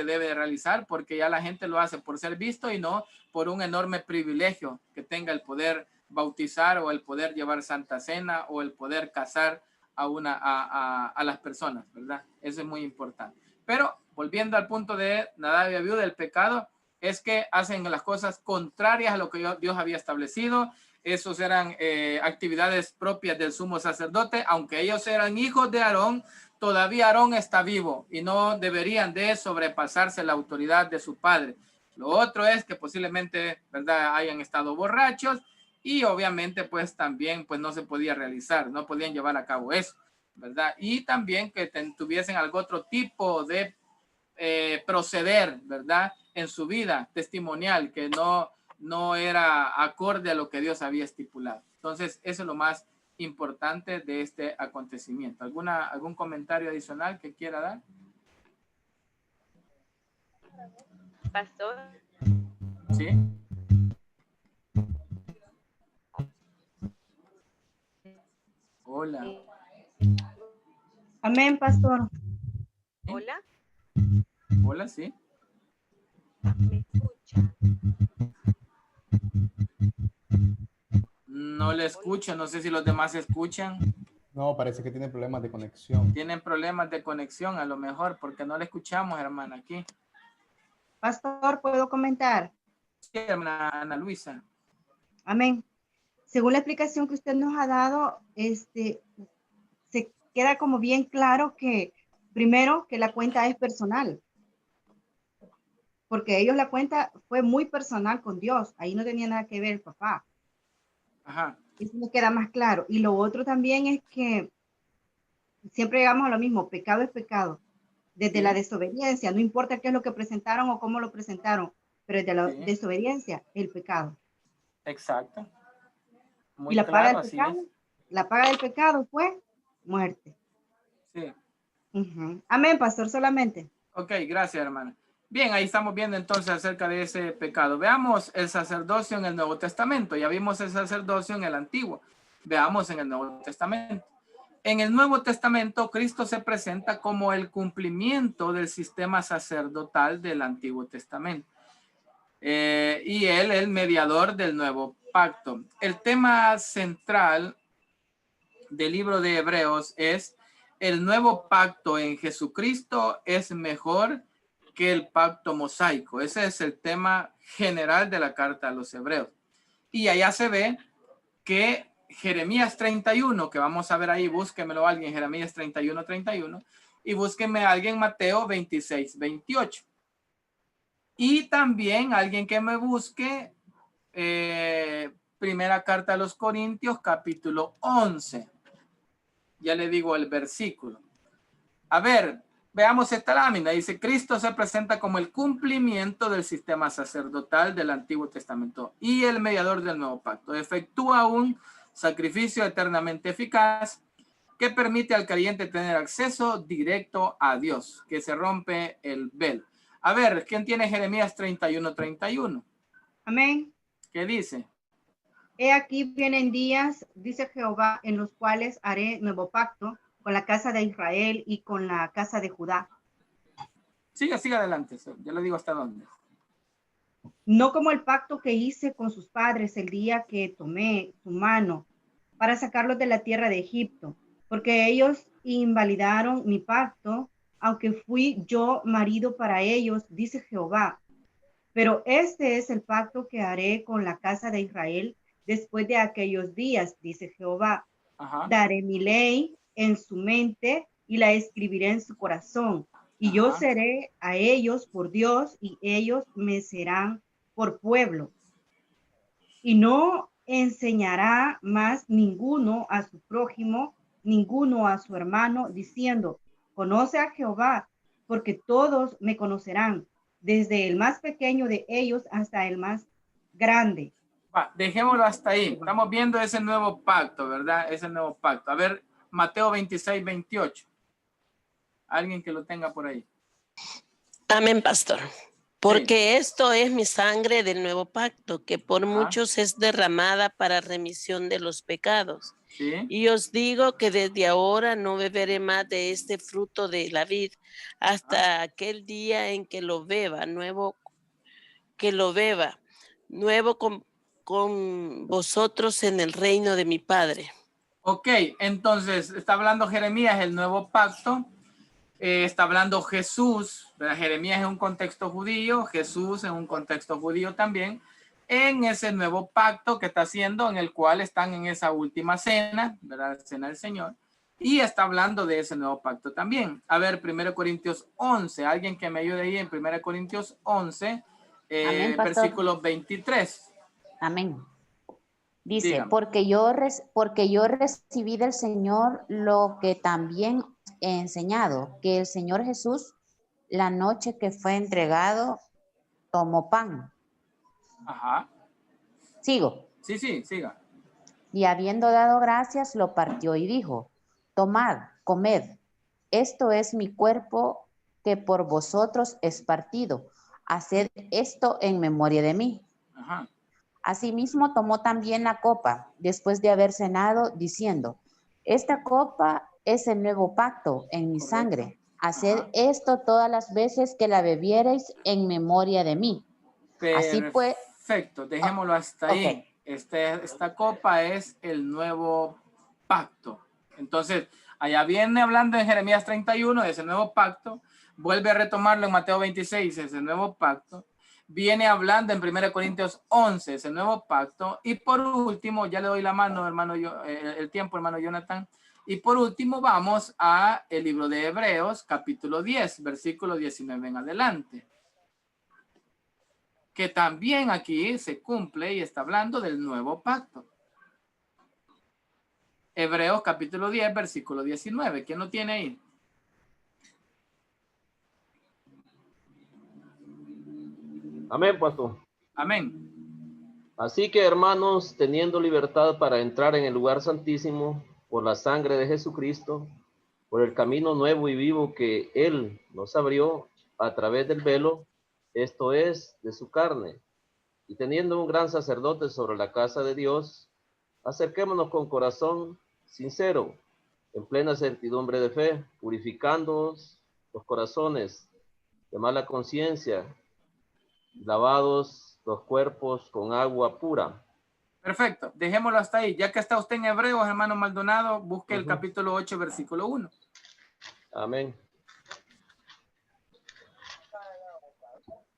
debe realizar, porque ya la gente lo hace por ser visto y no por un enorme privilegio que tenga el poder bautizar o el poder llevar Santa Cena o el poder casar a las personas, ¿verdad? Eso es muy importante. Pero volviendo al punto de Nadab y Abiú del pecado, es que hacen las cosas contrarias a lo que Dios había establecido. Esos eran actividades propias del sumo sacerdote, aunque ellos eran hijos de Aarón, todavía Aarón está vivo y no deberían de sobrepasarse la autoridad de su padre. Lo otro es que posiblemente, ¿verdad?, hayan estado borrachos y obviamente pues también pues no se podía realizar, no podían llevar a cabo eso, ¿verdad? Y también que tuviesen algún otro tipo de proceder, ¿verdad?, en su vida testimonial que no era acorde a lo que Dios había estipulado. Entonces, eso es lo más importante de este acontecimiento. ¿Algún comentario adicional que quiera dar? Pastor. Sí. Hola. Amén, pastor. Hola. Hola, sí. ¿Me escucha? No le escucho, no sé si los demás escuchan. No, parece que tiene problemas de conexión. Tienen problemas de conexión a lo mejor porque no le escuchamos, hermana, aquí. Pastor, ¿puedo comentar? Sí, hermana Ana Luisa. Amén. Según la explicación que usted nos ha dado, se queda como bien claro que, primero, que la cuenta es personal. Porque ellos la cuenta fue muy personal con Dios. Ahí no tenía nada que ver el papá. Ajá. Eso me queda más claro. Y lo otro también es que siempre llegamos a lo mismo. Pecado es pecado. Desde la desobediencia, no importa qué es lo que presentaron o cómo lo presentaron, pero desde la desobediencia, el pecado. Exacto. Muy y la claro, paga del pecado, así es. la paga del pecado fue muerte. Sí. Amén, pastor, solamente. Ok, gracias, hermana. Bien, ahí estamos viendo entonces acerca de ese pecado. Veamos el sacerdocio en el Nuevo Testamento. Ya vimos el sacerdocio en el Antiguo. Veamos en el Nuevo Testamento. En el Nuevo Testamento, Cristo se presenta como el cumplimiento del sistema sacerdotal del Antiguo Testamento. Y él, el mediador del nuevo pacto. El tema central del libro de Hebreos es: el nuevo pacto en Jesucristo es mejor que el pacto mosaico. Ese es el tema general de la carta a los Hebreos. Y allá se ve que Jeremías 31, que vamos a ver ahí, búsquemelo alguien, Jeremías 31, y búsqueme a alguien Mateo 26, 28. Y también alguien que me busque primera carta a los Corintios, capítulo 11. Ya le digo el versículo. A ver, veamos esta lámina. Dice: Cristo se presenta como el cumplimiento del sistema sacerdotal del Antiguo Testamento y el mediador del nuevo pacto. Efectúa un sacrificio eternamente eficaz que permite al creyente tener acceso directo a Dios, que se rompe el velo. A ver, ¿quién tiene Jeremías 31? Amén. ¿Qué dice? He aquí vienen días, dice Jehová, en los cuales haré nuevo pacto con la casa de Israel y con la casa de Judá. Siga adelante. Yo le digo hasta dónde. No como el pacto que hice con sus padres el día que tomé su mano para sacarlos de la tierra de Egipto, porque ellos invalidaron mi pacto, aunque fui yo marido para ellos, dice Jehová. Pero este es el pacto que haré con la casa de Israel después de aquellos días, dice Jehová. Ajá. Daré mi ley en su mente y la escribiré en su corazón. Y yo seré a ellos por Dios y ellos me serán por pueblo. Y no enseñará más ninguno a su prójimo, ninguno a su hermano, diciendo: conoce a Jehová, porque todos me conocerán, desde el más pequeño de ellos hasta el más grande. Dejémoslo hasta ahí. Estamos viendo ese nuevo pacto, ¿verdad? Ese nuevo pacto. A ver, Mateo 26, 28. Alguien que lo tenga por ahí. Amén, pastor. Porque esto es mi sangre del nuevo pacto, que por muchos es derramada para remisión de los pecados. Y os digo que desde ahora no beberé más de este fruto de la vid hasta aquel día en que lo beba, nuevo con vosotros en el reino de mi Padre. Ok, entonces está hablando Jeremías, el nuevo pacto. Está hablando Jesús, ¿verdad? Jeremías es un contexto judío, Jesús es un contexto judío también, en ese nuevo pacto que está haciendo, en el cual están en esa última cena, ¿verdad? Cena del Señor. Y está hablando de ese nuevo pacto también. A ver, 1 Corintios 11. Alguien que me ayude ahí en 1 Corintios 11, Amén, pastor. versículo 23. Amén. Dice, Dígame. porque yo recibí del Señor lo que también he enseñado, que el Señor Jesús, la noche que fue entregado, tomó pan. Ajá. Sigo. Sí, siga. Y habiendo dado gracias, lo partió y dijo, tomad, comed, esto es mi cuerpo que por vosotros es partido. Haced esto en memoria de mí. Ajá. Asimismo tomó también la copa, después de haber cenado, diciendo, esta copa es el nuevo pacto en mi sangre. Haced esto todas las veces que la bebiereis en memoria de mí. Así pues. Perfecto, dejémoslo hasta ahí. Okay. Esta copa es el nuevo pacto. Entonces, allá viene hablando en Jeremías 31 de ese nuevo pacto. Vuelve a retomarlo en Mateo 26, ese nuevo pacto. Viene hablando en 1 Corintios 11, ese nuevo pacto. Y por último, ya le doy la mano, hermano, el tiempo, hermano Jonathan. Y por último, vamos a el libro de Hebreos, capítulo 10, versículo 19 en adelante. Que también aquí se cumple y está hablando del nuevo pacto. Hebreos, capítulo 10, versículo 19. ¿Quién lo tiene ahí? Amén, pastor. Amén. Así que, hermanos, teniendo libertad para entrar en el lugar santísimo por la sangre de Jesucristo, por el camino nuevo y vivo que Él nos abrió a través del velo, esto es, de su carne, y teniendo un gran sacerdote sobre la casa de Dios, acerquémonos con corazón sincero, en plena certidumbre de fe, purificándoos los corazones de mala conciencia, lavados los cuerpos con agua pura. Perfecto, dejémoslo hasta ahí. Ya que está usted en Hebreos, hermano Maldonado, busque el capítulo 8, versículo 1. Amén.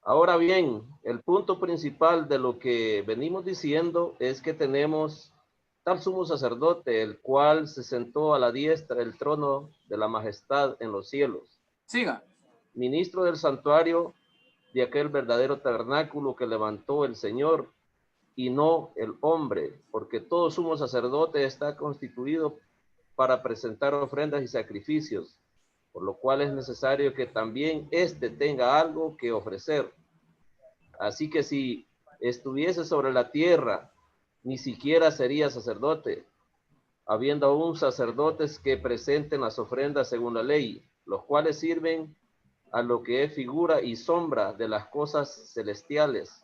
Ahora bien, el punto principal de lo que venimos diciendo es que tenemos tal sumo sacerdote, el cual se sentó a la diestra del trono de la majestad en los cielos. Siga. Ministro del santuario de aquel verdadero tabernáculo que levantó el Señor y no el hombre, porque todo sumo sacerdote está constituido para presentar ofrendas y sacrificios, por lo cual es necesario que también éste tenga algo que ofrecer. Así que si estuviese sobre la tierra, ni siquiera sería sacerdote, habiendo aún sacerdotes que presenten las ofrendas según la ley, los cuales sirven a lo que es figura y sombra de las cosas celestiales,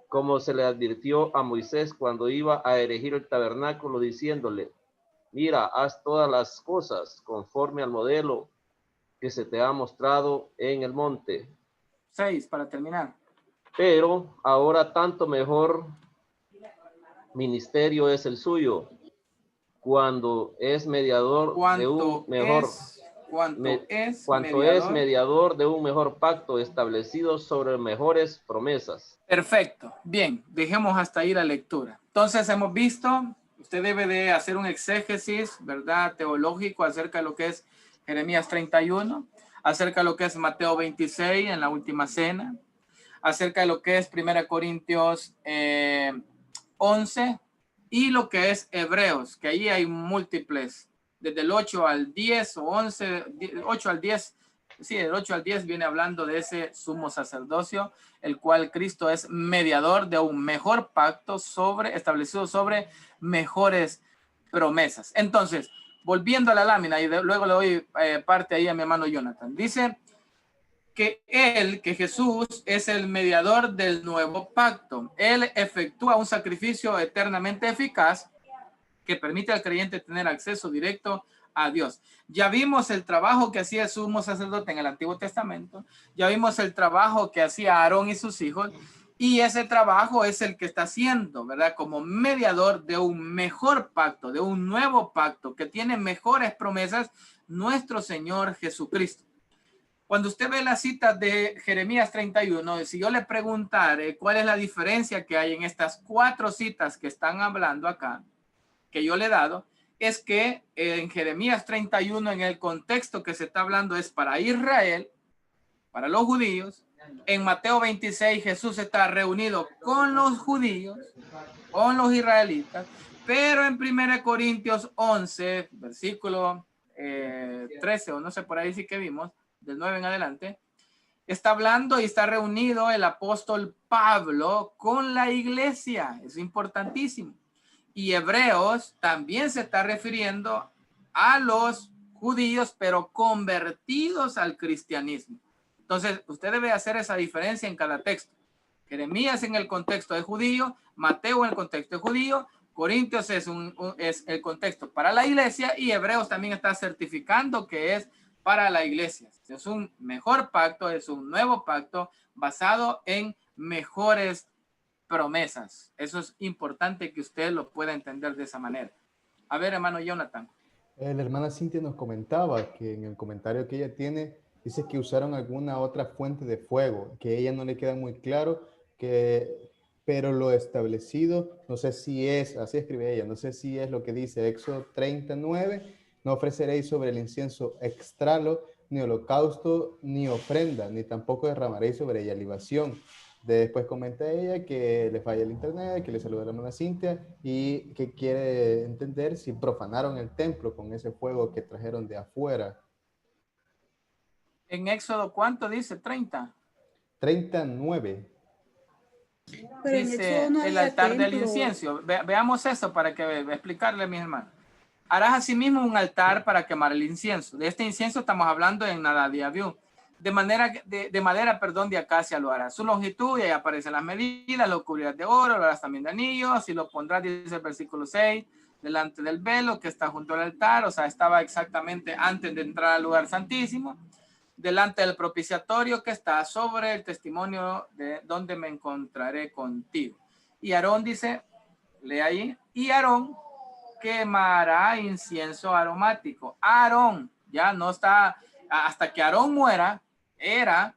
como se le advirtió a Moisés cuando iba a erigir el tabernáculo, diciéndole, mira, haz todas las cosas conforme al modelo que se te ha mostrado en el monte. 6, para terminar. Pero ahora tanto mejor ministerio es el suyo, cuando es mediador de un mejor es mediador de un mejor pacto establecido sobre mejores promesas. Perfecto. Bien, dejemos hasta ahí la lectura. Entonces hemos visto, usted debe de hacer un exégesis, ¿verdad? Teológico acerca de lo que es Jeremías 31, acerca de lo que es Mateo 26 en la última cena, acerca de lo que es 1 Corintios 11 y lo que es Hebreos, que ahí hay múltiples, desde el 8 al 10 o 11, 8 al 10, sí, el 8 al 10 viene hablando de ese sumo sacerdocio, el cual Cristo es mediador de un mejor pacto establecido sobre mejores promesas. Entonces, volviendo a la lámina, y luego le doy parte ahí a mi hermano Jonathan, dice que Jesús es el mediador del nuevo pacto. Él efectúa un sacrificio eternamente eficaz que permite al creyente tener acceso directo a Dios. Ya vimos el trabajo que hacía el sumo sacerdote en el Antiguo Testamento, ya vimos el trabajo que hacía Aarón y sus hijos, y ese trabajo es el que está haciendo, ¿verdad? Como mediador de un mejor pacto, de un nuevo pacto que tiene mejores promesas, nuestro Señor Jesucristo. Cuando usted ve las citas de Jeremías 31, si yo le preguntara cuál es la diferencia que hay en estas 4 citas que están hablando acá, que yo le he dado, es que en Jeremías 31, en el contexto que se está hablando es para Israel, para los judíos. En Mateo 26 Jesús está reunido con los judíos, con los israelitas, pero en 1 Corintios 11, versículo 13, o no sé, por ahí sí que vimos, del 9 en adelante, está hablando y está reunido el apóstol Pablo con la iglesia. Es importantísimo. Y Hebreos también se está refiriendo a los judíos, pero convertidos al cristianismo. Entonces, usted debe hacer esa diferencia en cada texto. Jeremías en el contexto de judío, Mateo en el contexto de judío, Corintios es el contexto para la iglesia, y Hebreos también está certificando que es para la iglesia. Es un mejor pacto, es un nuevo pacto basado en mejores promesas. Eso es importante que usted lo pueda entender de esa manera. A ver, hermano Jonathan. La hermana Cintia nos comentaba que en el comentario que ella tiene, dice que usaron alguna otra fuente de fuego, que a ella no le queda muy claro, pero lo establecido, no sé si es, así escribe ella, no sé si es lo que dice Éxodo 39, no ofreceréis sobre el incienso extralo, ni holocausto, ni ofrenda, ni tampoco derramaréis sobre ella libación. Después comenta ella que le falla el internet, que le saluda a la hermana Cintia y que quiere entender si profanaron el templo con ese fuego que trajeron de afuera. En Éxodo, ¿cuánto dice? 30. 39. Pero dice el altar del incienso. Veamos eso para que explicarle a mis hermanos. Harás asimismo un altar para quemar el incienso. De este incienso estamos hablando en Nadab y Abiú. De madera, de acacia lo harás. Su longitud, y ahí aparecen las medidas, lo cubrirás de oro, lo harás también de anillos, y lo pondrás, dice el versículo 6, delante del velo que está junto al altar. O sea, estaba exactamente antes de entrar al lugar santísimo, delante del propiciatorio que está sobre el testimonio de donde me encontraré contigo. Y Aarón dice, lee ahí, y Aarón quemará incienso aromático. Aarón, ya no está, hasta que Aarón muera, era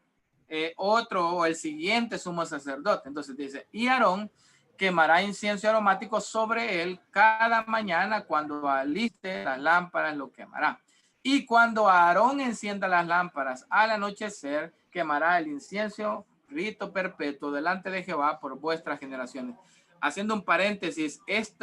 otro o el siguiente sumo sacerdote. Entonces dice, y Aarón quemará incienso aromático sobre él cada mañana cuando aliste las lámparas, lo quemará. Y cuando Aarón encienda las lámparas al anochecer, quemará el incienso, rito perpetuo delante de Jehová por vuestras generaciones. Haciendo un paréntesis, este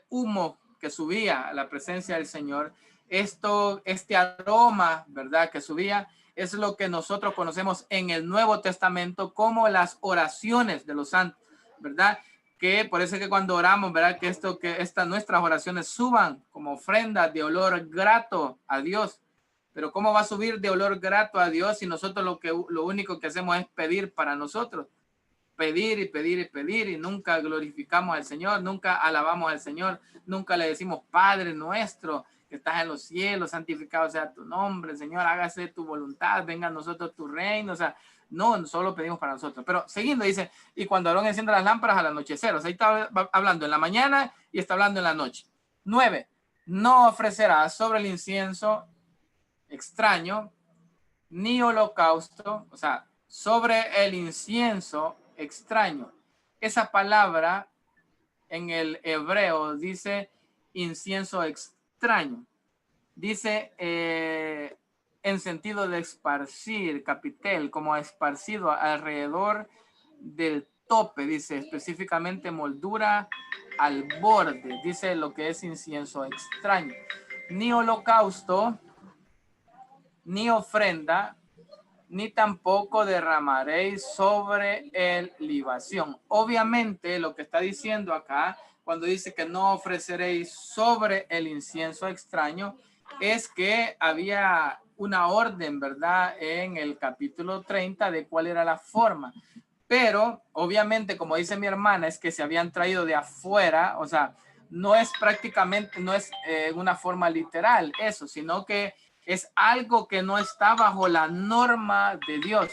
humo que subía a la presencia del Señor, este aroma, ¿verdad?, que subía, es lo que nosotros conocemos en el Nuevo Testamento como las oraciones de los santos, ¿verdad? Que por eso es que cuando oramos, ¿verdad?, que nuestras oraciones suban como ofrenda de olor grato a Dios. Pero ¿cómo va a subir de olor grato a Dios si nosotros lo único que hacemos es pedir para nosotros? Pedir y pedir y pedir, y nunca glorificamos al Señor, nunca alabamos al Señor, nunca le decimos Padre nuestro que estás en los cielos, santificado sea tu nombre, Señor, hágase tu voluntad, venga a nosotros tu reino. O sea, no solo pedimos para nosotros. Pero siguiendo dice, y cuando Aarón encienda las lámparas al anochecer. O sea, ahí está hablando en la mañana y está hablando en la noche. 9, no ofrecerás sobre el incienso extraño ni holocausto, o sea, sobre el incienso extraño. Esa palabra en el hebreo dice incienso extraño. Dice en sentido de esparcir, capitel, como esparcido alrededor del tope, dice específicamente moldura al borde, dice lo que es incienso extraño. Ni holocausto, ni ofrenda, ni tampoco derramaréis sobre él libación. Obviamente lo que está diciendo acá, cuando dice que no ofreceréis sobre el incienso extraño, es que había una orden, ¿verdad?, en el capítulo 30 de cuál era la forma. Pero obviamente, como dice mi hermana, es que se habían traído de afuera, o sea, no es prácticamente, no es una forma literal eso, sino que es algo que no está bajo la norma de Dios.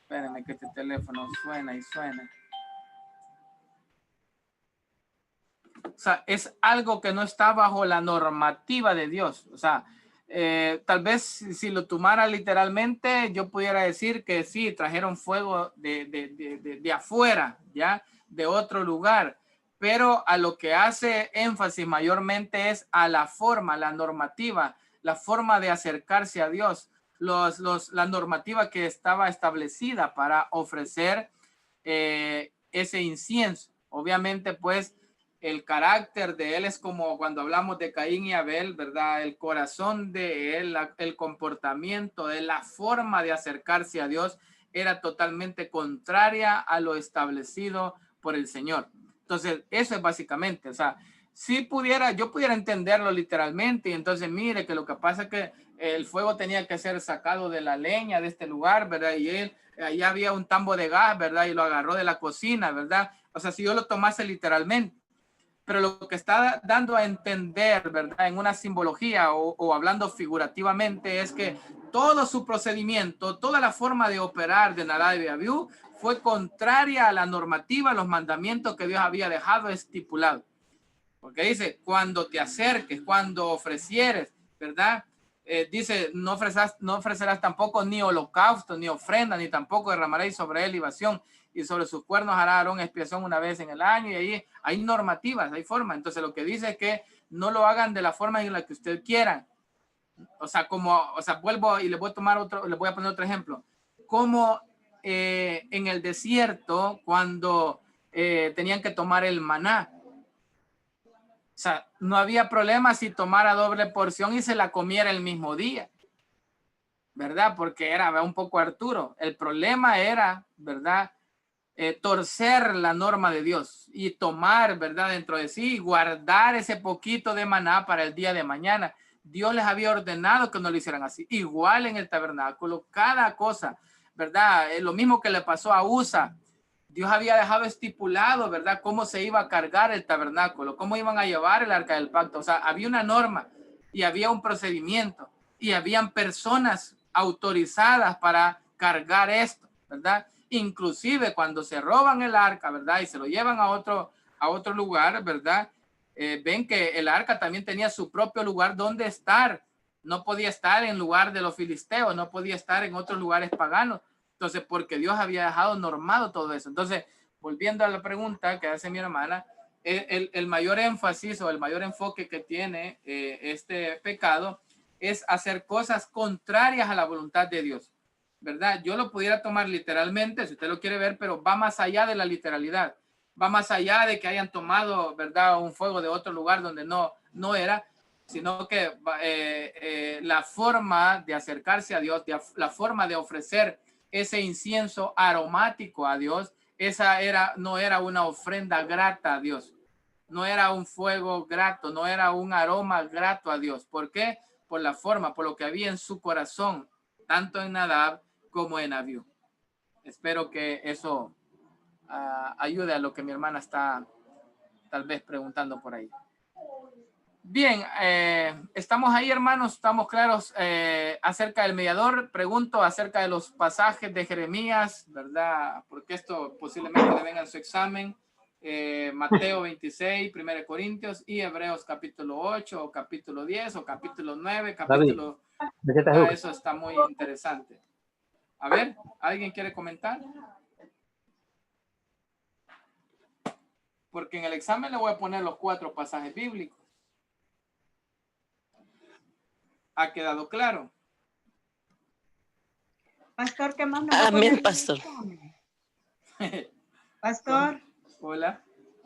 Espérenme que este teléfono suena y suena. O sea, es algo que no está bajo la normativa de Dios. O sea, tal vez si lo tomara literalmente, yo pudiera decir que sí, trajeron fuego de afuera, ya, de otro lugar. pero a lo que hace énfasis mayormente es a la forma, la normativa, la forma de acercarse a Dios, la normativa que estaba establecida para ofrecer ese incienso. Obviamente, pues, el carácter de él es como cuando hablamos de Caín y Abel, ¿verdad? El corazón de él, el comportamiento, la forma de acercarse a Dios era totalmente contraria a lo establecido por el Señor. Entonces, eso es básicamente, o sea, si yo pudiera entenderlo literalmente, y entonces mire que lo que pasa es que el fuego tenía que ser sacado de la leña de este lugar, ¿verdad? Y allá había un tambo de gas, ¿verdad? Y lo agarró de la cocina, ¿verdad? O sea, si yo lo tomase literalmente. Pero lo que está dando a entender, ¿verdad? En una simbología o hablando figurativamente es que todo su procedimiento, toda la forma de operar de Nadab y Abiú fue contraria a la normativa, a los mandamientos que Dios había dejado estipulado. Porque dice, cuando te acerques, cuando ofrecieres, ¿verdad? Dice, no ofrecerás tampoco ni holocausto, ni ofrenda, ni tampoco derramaréis sobre él libación, y sobre sus cuernos hará Aarón expiación una vez en el año, y ahí hay normativas, hay formas. Entonces lo que dice es que no lo hagan de la forma en la que ustedes quieran. O sea, vuelvo y les voy a poner otro ejemplo. Como en el desierto, cuando tenían que tomar el maná. O sea, no había problema si tomara doble porción y se la comiera el mismo día, ¿verdad? Porque era un poco Arturo. El problema era, ¿verdad? Torcer la norma de Dios y tomar, ¿verdad? Dentro de sí, guardar ese poquito de maná para el día de mañana. Dios les había ordenado que no lo hicieran así. Igual en el tabernáculo, cada cosa, ¿verdad? Lo mismo que le pasó a Usa. Dios había dejado estipulado, ¿verdad? Cómo se iba a cargar el tabernáculo, cómo iban a llevar el arca del pacto. O sea, había una norma y había un procedimiento y habían personas autorizadas para cargar esto, ¿verdad? Inclusive cuando se roban el arca, ¿verdad? Y se lo llevan a otro lugar, ¿verdad? Ven que el arca también tenía su propio lugar donde estar. No podía estar en lugar de los filisteos, no podía estar en otros lugares paganos. Entonces, porque Dios había dejado normado todo eso. Entonces, volviendo a la pregunta que hace mi hermana, el mayor énfasis o el mayor enfoque que tiene este pecado es hacer cosas contrarias a la voluntad de Dios, ¿verdad? Yo lo pudiera tomar literalmente, si usted lo quiere ver, pero va más allá de la literalidad. Va más allá de que hayan tomado, ¿verdad?, un fuego de otro lugar donde no era, sino que la forma de acercarse a Dios, la forma de ofrecer ese incienso aromático a Dios, no era una ofrenda grata a Dios, no era un fuego grato, no era un aroma grato a Dios. ¿Por qué? Por la forma, por lo que había en su corazón, tanto en Nadab como en Abiú. Espero que eso ayude a lo que mi hermana está tal vez preguntando por ahí. Bien, estamos ahí, hermanos, estamos claros acerca del mediador. Pregunto acerca de los pasajes de Jeremías, ¿verdad? Porque esto posiblemente le venga en su examen. Mateo 26, 1 Corintios y Hebreos capítulo 8 o capítulo 10 o capítulo 9, capítulo... Eso está muy interesante. A ver, ¿alguien quiere comentar? Porque en el examen le voy a poner los 4 pasajes bíblicos. ¿Ha quedado claro? Pastor, ¿qué más nos va a poner? Amén, pastor. Pastor. Hola.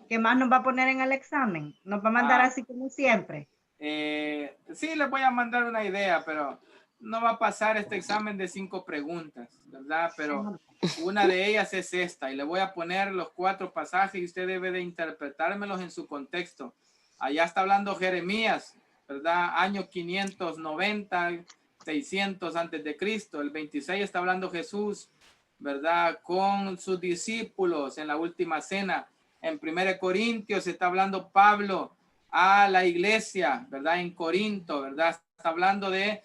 ¿Qué más nos va a poner en el examen? ¿Nos va a mandar así como siempre? Sí, les voy a mandar una idea, pero no va a pasar este examen de 5 preguntas, ¿verdad? Pero una de ellas es esta, y le voy a poner los 4 pasajes y usted debe de interpretármelos en su contexto. Allá está hablando Jeremías, ¿verdad? Año 590, 600 antes de Cristo. El 26 está hablando Jesús, ¿verdad? Con sus discípulos en la última cena. En 1 Corintios está hablando Pablo a la iglesia, ¿verdad? En Corinto, ¿verdad? Está hablando de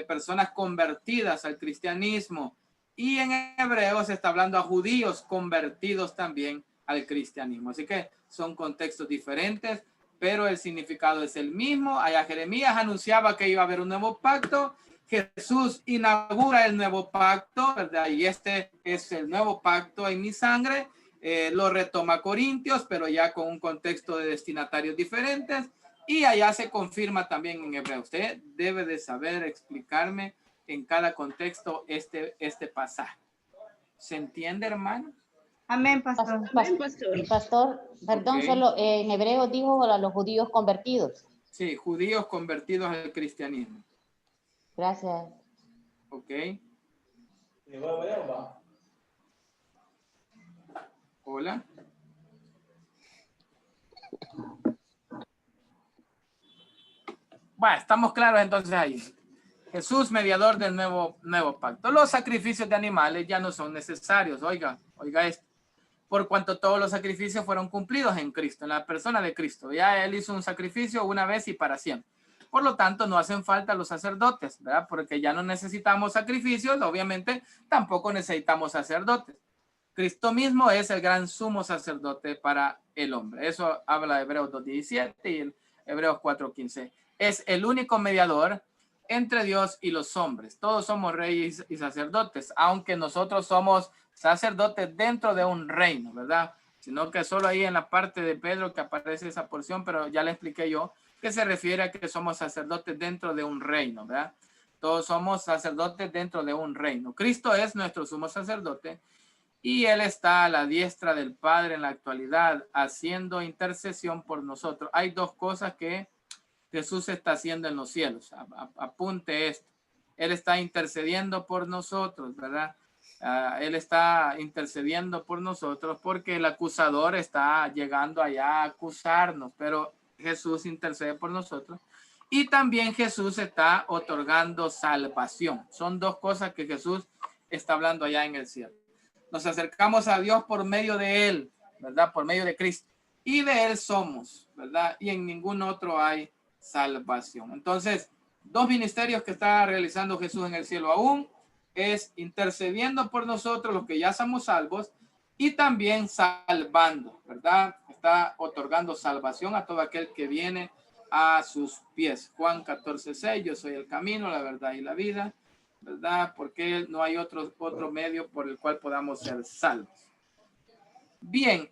personas convertidas al cristianismo. Y en Hebreos está hablando a judíos convertidos también al cristianismo. Así que son contextos diferentes, pero el significado es el mismo. Allá Jeremías anunciaba que iba a haber un nuevo pacto. Jesús inaugura el nuevo pacto, ¿verdad? Y este es el nuevo pacto en mi sangre. lo retoma Corintios, pero ya con un contexto de destinatarios diferentes. Y allá se confirma también en Hebreo. Usted debe de saber explicarme en cada contexto este pasaje. ¿Se entiende, hermano? Amén, pastor. Pastor, perdón, Ok. solo en hebreo dijo a los judíos convertidos. Sí, judíos convertidos al cristianismo. Gracias. Ok. Hola. Bueno, estamos claros entonces ahí. Jesús, mediador del nuevo pacto. Los sacrificios de animales ya no son necesarios. Oiga esto. Por cuanto todos los sacrificios fueron cumplidos en Cristo, en la persona de Cristo. Ya Él hizo un sacrificio una vez y para siempre. Por lo tanto, no hacen falta los sacerdotes, ¿verdad? Porque ya no necesitamos sacrificios, obviamente tampoco necesitamos sacerdotes. Cristo mismo es el gran sumo sacerdote para el hombre. Eso habla de Hebreos 2:17 y el Hebreos 4:15. Es el único mediador entre Dios y los hombres. Todos somos reyes y sacerdotes, aunque nosotros somos sacerdotes dentro de un reino, ¿verdad? Sino que solo ahí en la parte de Pedro que aparece esa porción, pero ya le expliqué yo que se refiere a que somos sacerdotes dentro de un reino, ¿verdad? Todos somos sacerdotes dentro de un reino. Cristo es nuestro sumo sacerdote y Él está a la diestra del Padre en la actualidad haciendo intercesión por nosotros. Hay dos cosas que Jesús está haciendo en los cielos. Apunte esto. Él está intercediendo por nosotros, ¿verdad? Él está intercediendo por nosotros porque el acusador está llegando allá a acusarnos, pero Jesús intercede por nosotros. Y también Jesús está otorgando salvación. Son dos cosas que Jesús está hablando allá en el cielo. Nos acercamos a Dios por medio de Él, ¿verdad? Por medio de Cristo. Y de Él somos, ¿verdad? Y en ningún otro hay salvación. Entonces, dos ministerios que está realizando Jesús en el cielo aún es intercediendo por nosotros, los que ya somos salvos, y también salvando, ¿verdad? Está otorgando salvación a todo aquel que viene a sus pies. Juan 14:6, yo soy el camino, la verdad y la vida, ¿verdad? Porque no hay otro medio por el cual podamos ser salvos. Bien,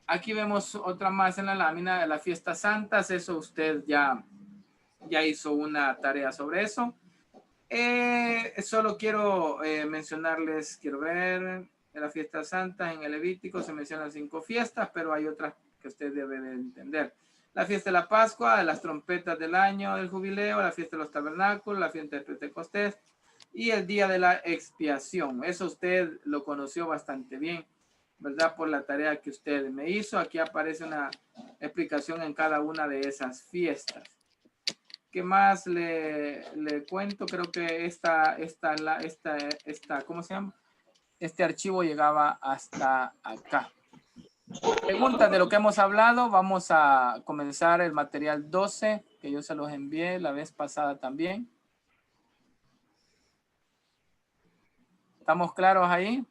aquí vemos otra más en la lámina de las fiestas santas. Eso usted ya hizo una tarea sobre eso. Solo quiero mencionarles, quiero ver, en las fiestas santas, en el Levítico se mencionan 5 fiestas, pero hay otras que usted debe de entender. La fiesta de la Pascua, de las trompetas del año del jubileo, la fiesta de los tabernáculos, la fiesta de Pentecostés y el día de la expiación. Eso usted lo conoció bastante bien, ¿verdad? Por la tarea que usted me hizo. Aquí aparece una explicación en cada una de esas fiestas. ¿Qué más le cuento? Creo que ¿cómo se llama? Este archivo llegaba hasta acá. Preguntas de lo que hemos hablado. Vamos a comenzar el material 12, que yo se los envié la vez pasada también. ¿Estamos claros ahí?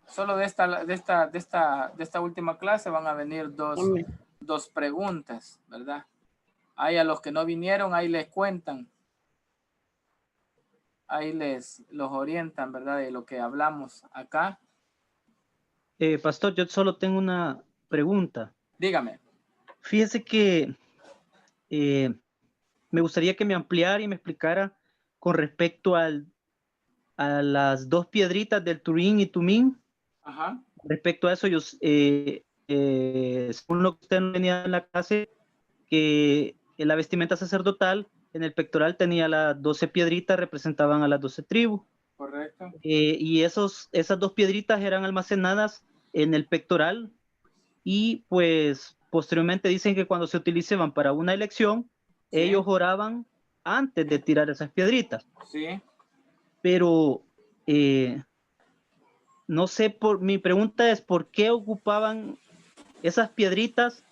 Solo de esta última clase van a venir dos preguntas, ¿verdad? Ahí a los que no vinieron, ahí les cuentan. Ahí los orientan, ¿verdad? De lo que hablamos acá. Pastor, yo solo tengo una pregunta. Dígame. Fíjese que me gustaría que me ampliara y me explicara con respecto a las 2 piedritas del Turín y Tumín. Ajá. Respecto a eso, yo, según lo que usted venía en la clase, que en la vestimenta sacerdotal, en el pectoral tenía las 12 piedritas, representaban a las 12 tribus. Correcto. Y esas 2 piedritas eran almacenadas en el pectoral y pues posteriormente dicen que cuando se utilizaban para una elección, sí, ellos oraban antes de tirar esas piedritas. Sí. Pero no sé, mi pregunta es ¿por qué ocupaban esas piedritas?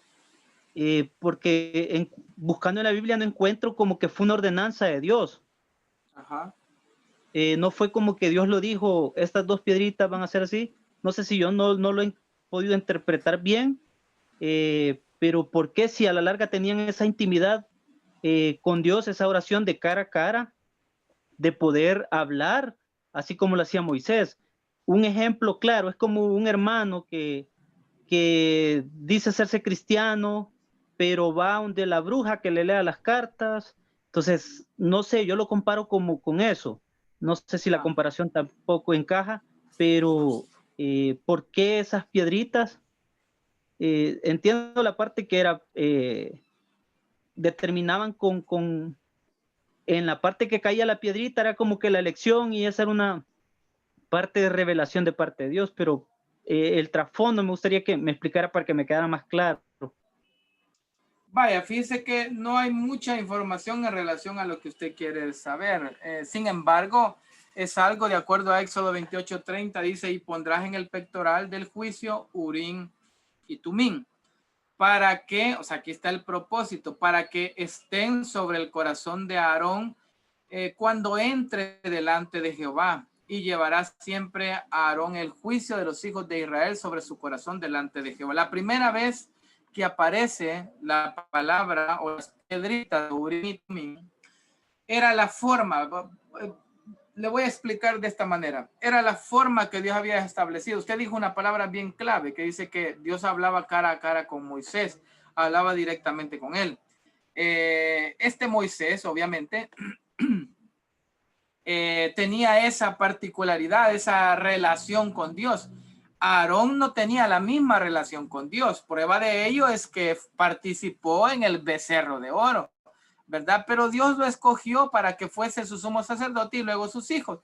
Porque buscando en la Biblia no encuentro como que fue una ordenanza de Dios. Ajá. No fue como que Dios lo dijo, estas 2 piedritas van a ser así. No sé si yo no lo he podido interpretar bien, pero ¿por qué si a la larga tenían esa intimidad con Dios, esa oración de cara a cara, de poder hablar, así como lo hacía Moisés? Un ejemplo claro, es como un hermano que que dice serse cristiano, pero va donde la bruja que le lea las cartas. Entonces, no sé, yo lo comparo como con eso. No sé si la comparación tampoco encaja, pero ¿por qué esas piedritas? Entiendo la parte que era, determinaban en la parte que caía la piedrita, era como que la elección y esa era una parte de revelación de parte de Dios, pero el trasfondo me gustaría que me explicara para que me quedara más claro. Vaya, fíjese que no hay mucha información en relación a lo que usted quiere saber. Sin embargo, es algo de acuerdo a Éxodo 28:30, dice, y pondrás en el pectoral del juicio Urim y Tumim. Para que, o sea, aquí está el propósito, para que estén sobre el corazón de Aarón cuando entre delante de Jehová, y llevará siempre a Aarón el juicio de los hijos de Israel sobre su corazón delante de Jehová. La primera vez que aparece la palabra o las piedritas de Urim y Tumim era la forma, le voy a explicar de esta manera, era la forma que Dios había establecido. Usted dijo una palabra bien clave que dice que Dios hablaba cara a cara con Moisés, hablaba directamente con él. Este Moisés, obviamente, tenía esa particularidad, esa relación con Dios. Aarón no tenía la misma relación con Dios. Prueba de ello es que participó en el becerro de oro, ¿verdad? Pero Dios lo escogió para que fuese su sumo sacerdote y luego sus hijos.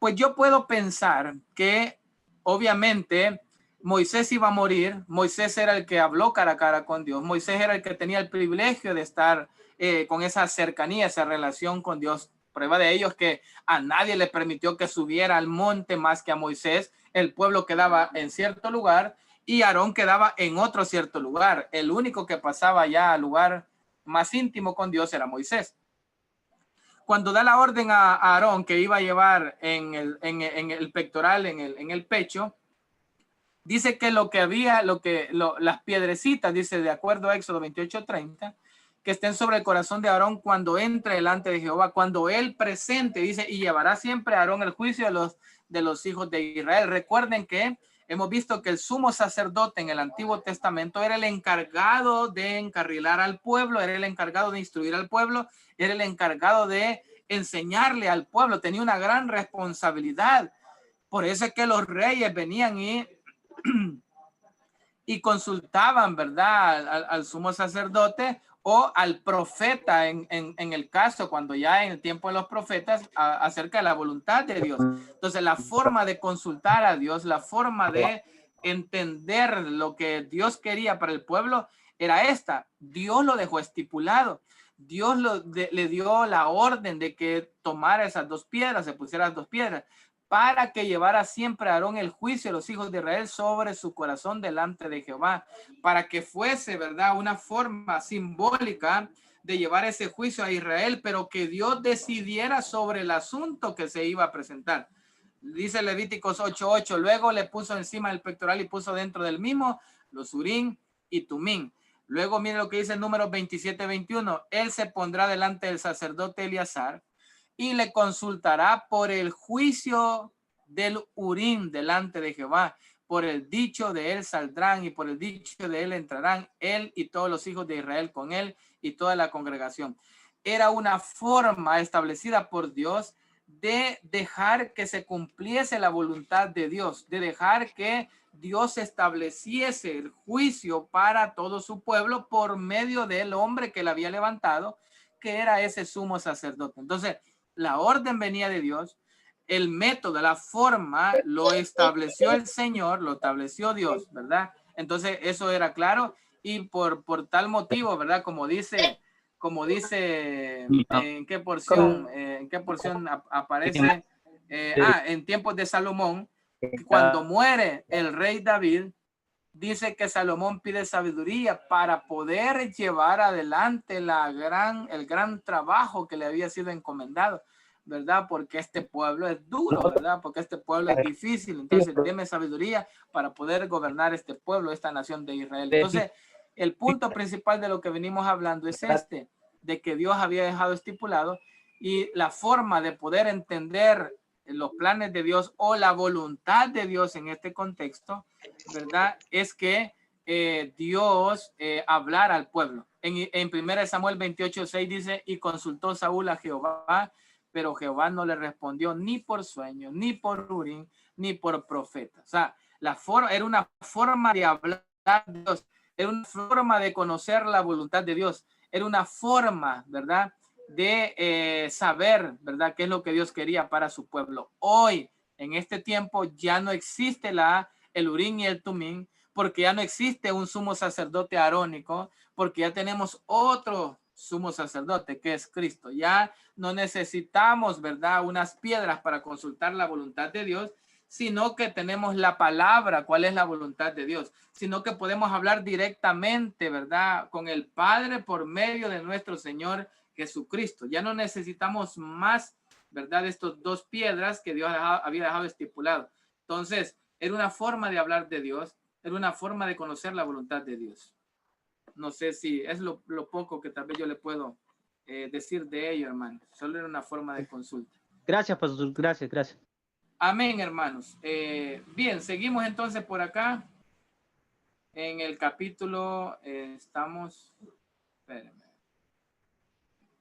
Pues yo puedo pensar que obviamente Moisés iba a morir. Moisés era el que habló cara a cara con Dios. Moisés era el que tenía el privilegio de estar con esa cercanía, esa relación con Dios. Prueba de ello es que a nadie le permitió que subiera al monte más que a Moisés. El pueblo quedaba en cierto lugar y Aarón quedaba en otro cierto lugar. El único que pasaba ya al lugar más íntimo con Dios era Moisés. Cuando da la orden a Aarón que iba a llevar en el pectoral, en el pecho, dice que las piedrecitas, dice de acuerdo a Éxodo 28:30, que estén sobre el corazón de Aarón cuando entre delante de Jehová, cuando él presente, dice, y llevará siempre a Aarón el juicio de los hijos de Israel. Recuerden que hemos visto que el sumo sacerdote en el Antiguo Testamento era el encargado de encarrilar al pueblo, era el encargado de instruir al pueblo, era el encargado de enseñarle al pueblo, tenía una gran responsabilidad. Por eso es que los reyes venían y consultaban, ¿verdad?, al sumo sacerdote o al profeta en el caso, cuando ya en el tiempo de los profetas, acerca de la voluntad de Dios. Entonces, la forma de consultar a Dios, la forma de entender lo que Dios quería para el pueblo era esta. Dios lo dejó estipulado. Dios le dio la orden de que tomara esas dos piedras, se pusiera las dos piedras, para que llevara siempre a Aarón el juicio de los hijos de Israel sobre su corazón delante de Jehová, para que fuese, ¿verdad?, una forma simbólica de llevar ese juicio a Israel, pero que Dios decidiera sobre el asunto que se iba a presentar. Dice Levíticos 8:8, luego le puso encima del pectoral y puso dentro del mismo los Urim y Tumim. Luego mire lo que dice el número 27:21, él se pondrá delante del sacerdote Eleazar y le consultará por el juicio del Urim delante de Jehová. Por el dicho de él saldrán y por el dicho de él entrarán él y todos los hijos de Israel con él y toda la congregación. Era una forma establecida por Dios de dejar que se cumpliese la voluntad de Dios, de dejar que Dios estableciese el juicio para todo su pueblo por medio del hombre que le había levantado, que era ese sumo sacerdote. Entonces, la orden venía de Dios, el método, la forma lo estableció el Señor, lo estableció Dios, ¿verdad? Entonces eso era claro y por tal motivo, ¿verdad? Como dice, ¿en qué porción aparece? En tiempos de Salomón, cuando muere el rey David, dice que Salomón pide sabiduría para poder llevar adelante el gran trabajo que le había sido encomendado, ¿verdad? Porque este pueblo es duro, ¿verdad? Porque este pueblo es difícil. Entonces, deme sabiduría para poder gobernar este pueblo, esta nación de Israel. Entonces, el punto principal de lo que venimos hablando es de que Dios había dejado estipulado y la forma de poder entender los planes de Dios o la voluntad de Dios en este contexto, ¿verdad? Es que Dios hablara al pueblo. En 1 Samuel 28:6 dice, y consultó Saúl a Jehová, pero Jehová no le respondió ni por sueño, ni por Urim, ni por profeta. O sea, era una forma de hablar de Dios, era una forma de conocer la voluntad de Dios, era una forma, ¿verdad?, de saber, ¿verdad?, qué es lo que Dios quería para su pueblo. Hoy, en este tiempo, ya no existe el Urim y el Tumim, porque ya no existe un sumo sacerdote arónico, porque ya tenemos otro sumo sacerdote, que es Cristo. Ya no necesitamos, ¿verdad?, unas piedras para consultar la voluntad de Dios, sino que tenemos la palabra, cuál es la voluntad de Dios, sino que podemos hablar directamente, ¿verdad?, con el Padre por medio de nuestro Señor Jesucristo. Ya no necesitamos más, ¿verdad?, estos dos piedras que Dios había dejado estipulado. Entonces, era una forma de hablar de Dios, era una forma de conocer la voluntad de Dios. No sé si es lo poco que tal vez yo le puedo decir de ello, hermano. Solo era una forma de consulta. Gracias, pastor. Gracias. Amén, hermanos. Bien, seguimos entonces por acá. En el capítulo, estamos, espérenme,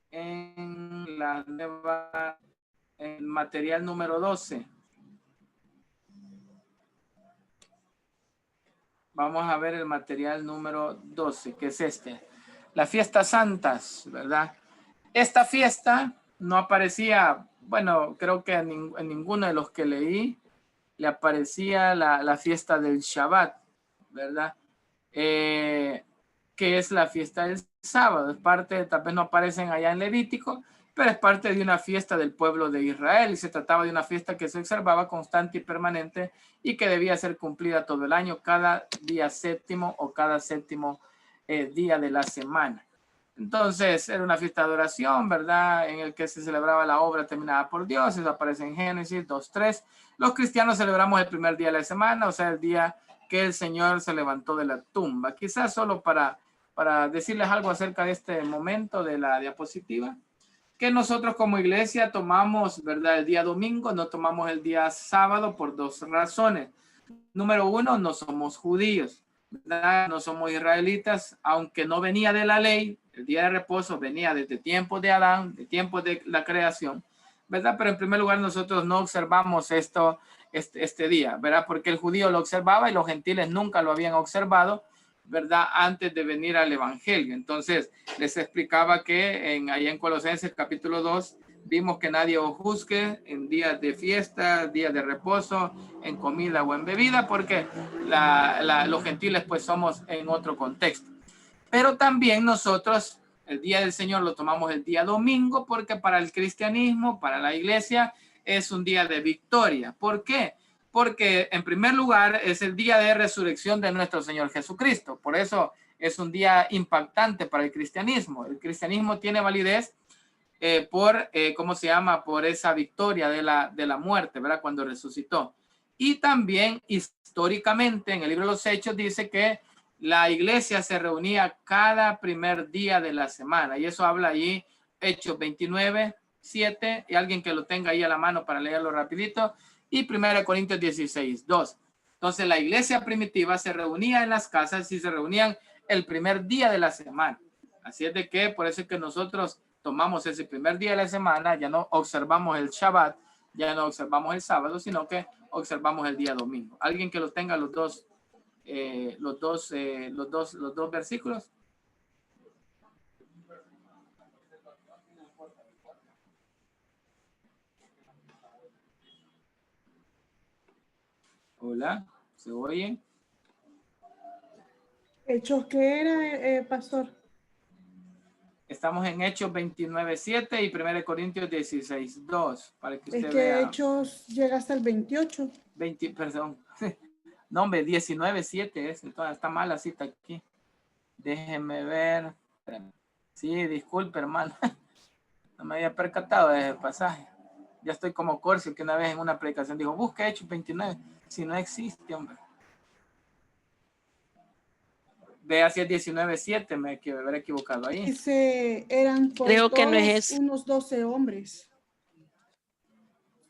en el material número 12. Vamos a ver el material número 12, que es este. Las fiestas santas, ¿verdad? Esta fiesta no aparecía, bueno, creo que en ninguno de los que leí le aparecía la fiesta del Shabbat, ¿verdad? Que es la fiesta del sábado. Es parte, tal vez no aparecen allá en Levítico, pero es parte de una fiesta del pueblo de Israel y se trataba de una fiesta que se observaba constante y permanente y que debía ser cumplida todo el año, cada día séptimo o cada séptimo día de la semana. Entonces era una fiesta de adoración, ¿verdad?, en el que se celebraba la obra terminada por Dios. Eso aparece en Génesis 2:3. Los cristianos celebramos el primer día de la semana, o sea, el día que el Señor se levantó de la tumba. Quizás solo para decirles algo acerca de este momento de la diapositiva, que nosotros como iglesia tomamos, ¿verdad?, el día domingo, no tomamos el día sábado por dos razones. Número uno, no somos judíos, ¿verdad?, no somos israelitas, aunque no venía de la ley. El día de reposo venía desde tiempos de Adán, de tiempos de la creación, ¿verdad? Pero en primer lugar nosotros no observamos este día, ¿verdad? Porque el judío lo observaba y los gentiles nunca lo habían observado, ¿verdad?, antes de venir al evangelio. Entonces les explicaba que ahí en Colosenses capítulo 2 vimos que nadie os juzgue en días de fiesta, días de reposo, en comida o en bebida, porque los gentiles pues somos en otro contexto. Pero también nosotros el día del Señor lo tomamos el día domingo, porque para el cristianismo, para la iglesia, es un día de victoria. ¿Por qué? Porque en primer lugar es el día de resurrección de nuestro Señor Jesucristo. Por eso es un día impactante para el cristianismo. El cristianismo tiene validez ¿cómo se llama? Por esa victoria de la muerte, ¿verdad?, cuando resucitó. Y también históricamente en el libro de los Hechos dice que la iglesia se reunía cada primer día de la semana, y eso habla allí, Hechos 29:7, y alguien que lo tenga ahí a la mano para leerlo rapidito, y 1 Corintios 16:2. Entonces la iglesia primitiva se reunía en las casas y se reunían el primer día de la semana. Así es de que por eso es que nosotros tomamos ese primer día de la semana, ya no observamos el Shabbat, ya no observamos el sábado, sino que observamos el día domingo. Alguien que lo tenga los dos versículos. Hola, ¿se oye? ¿Hechos qué era, pastor? Estamos en Hechos 29:7 y 1 Corintios 16:2, para que usted es que vea. Hechos llega hasta el 28. Perdón. No, hombre, 19:7 es. Entonces está mal la cita aquí. Déjeme ver. Sí, disculpe, hermano. No me había percatado de ese pasaje. Ya estoy como Corcio, que una vez en una predicación dijo, busca Hechos 29. Si no existe, hombre. Vea si es 19:7, me habré equivocado ahí. Eran por Creo que no es unos 12 hombres.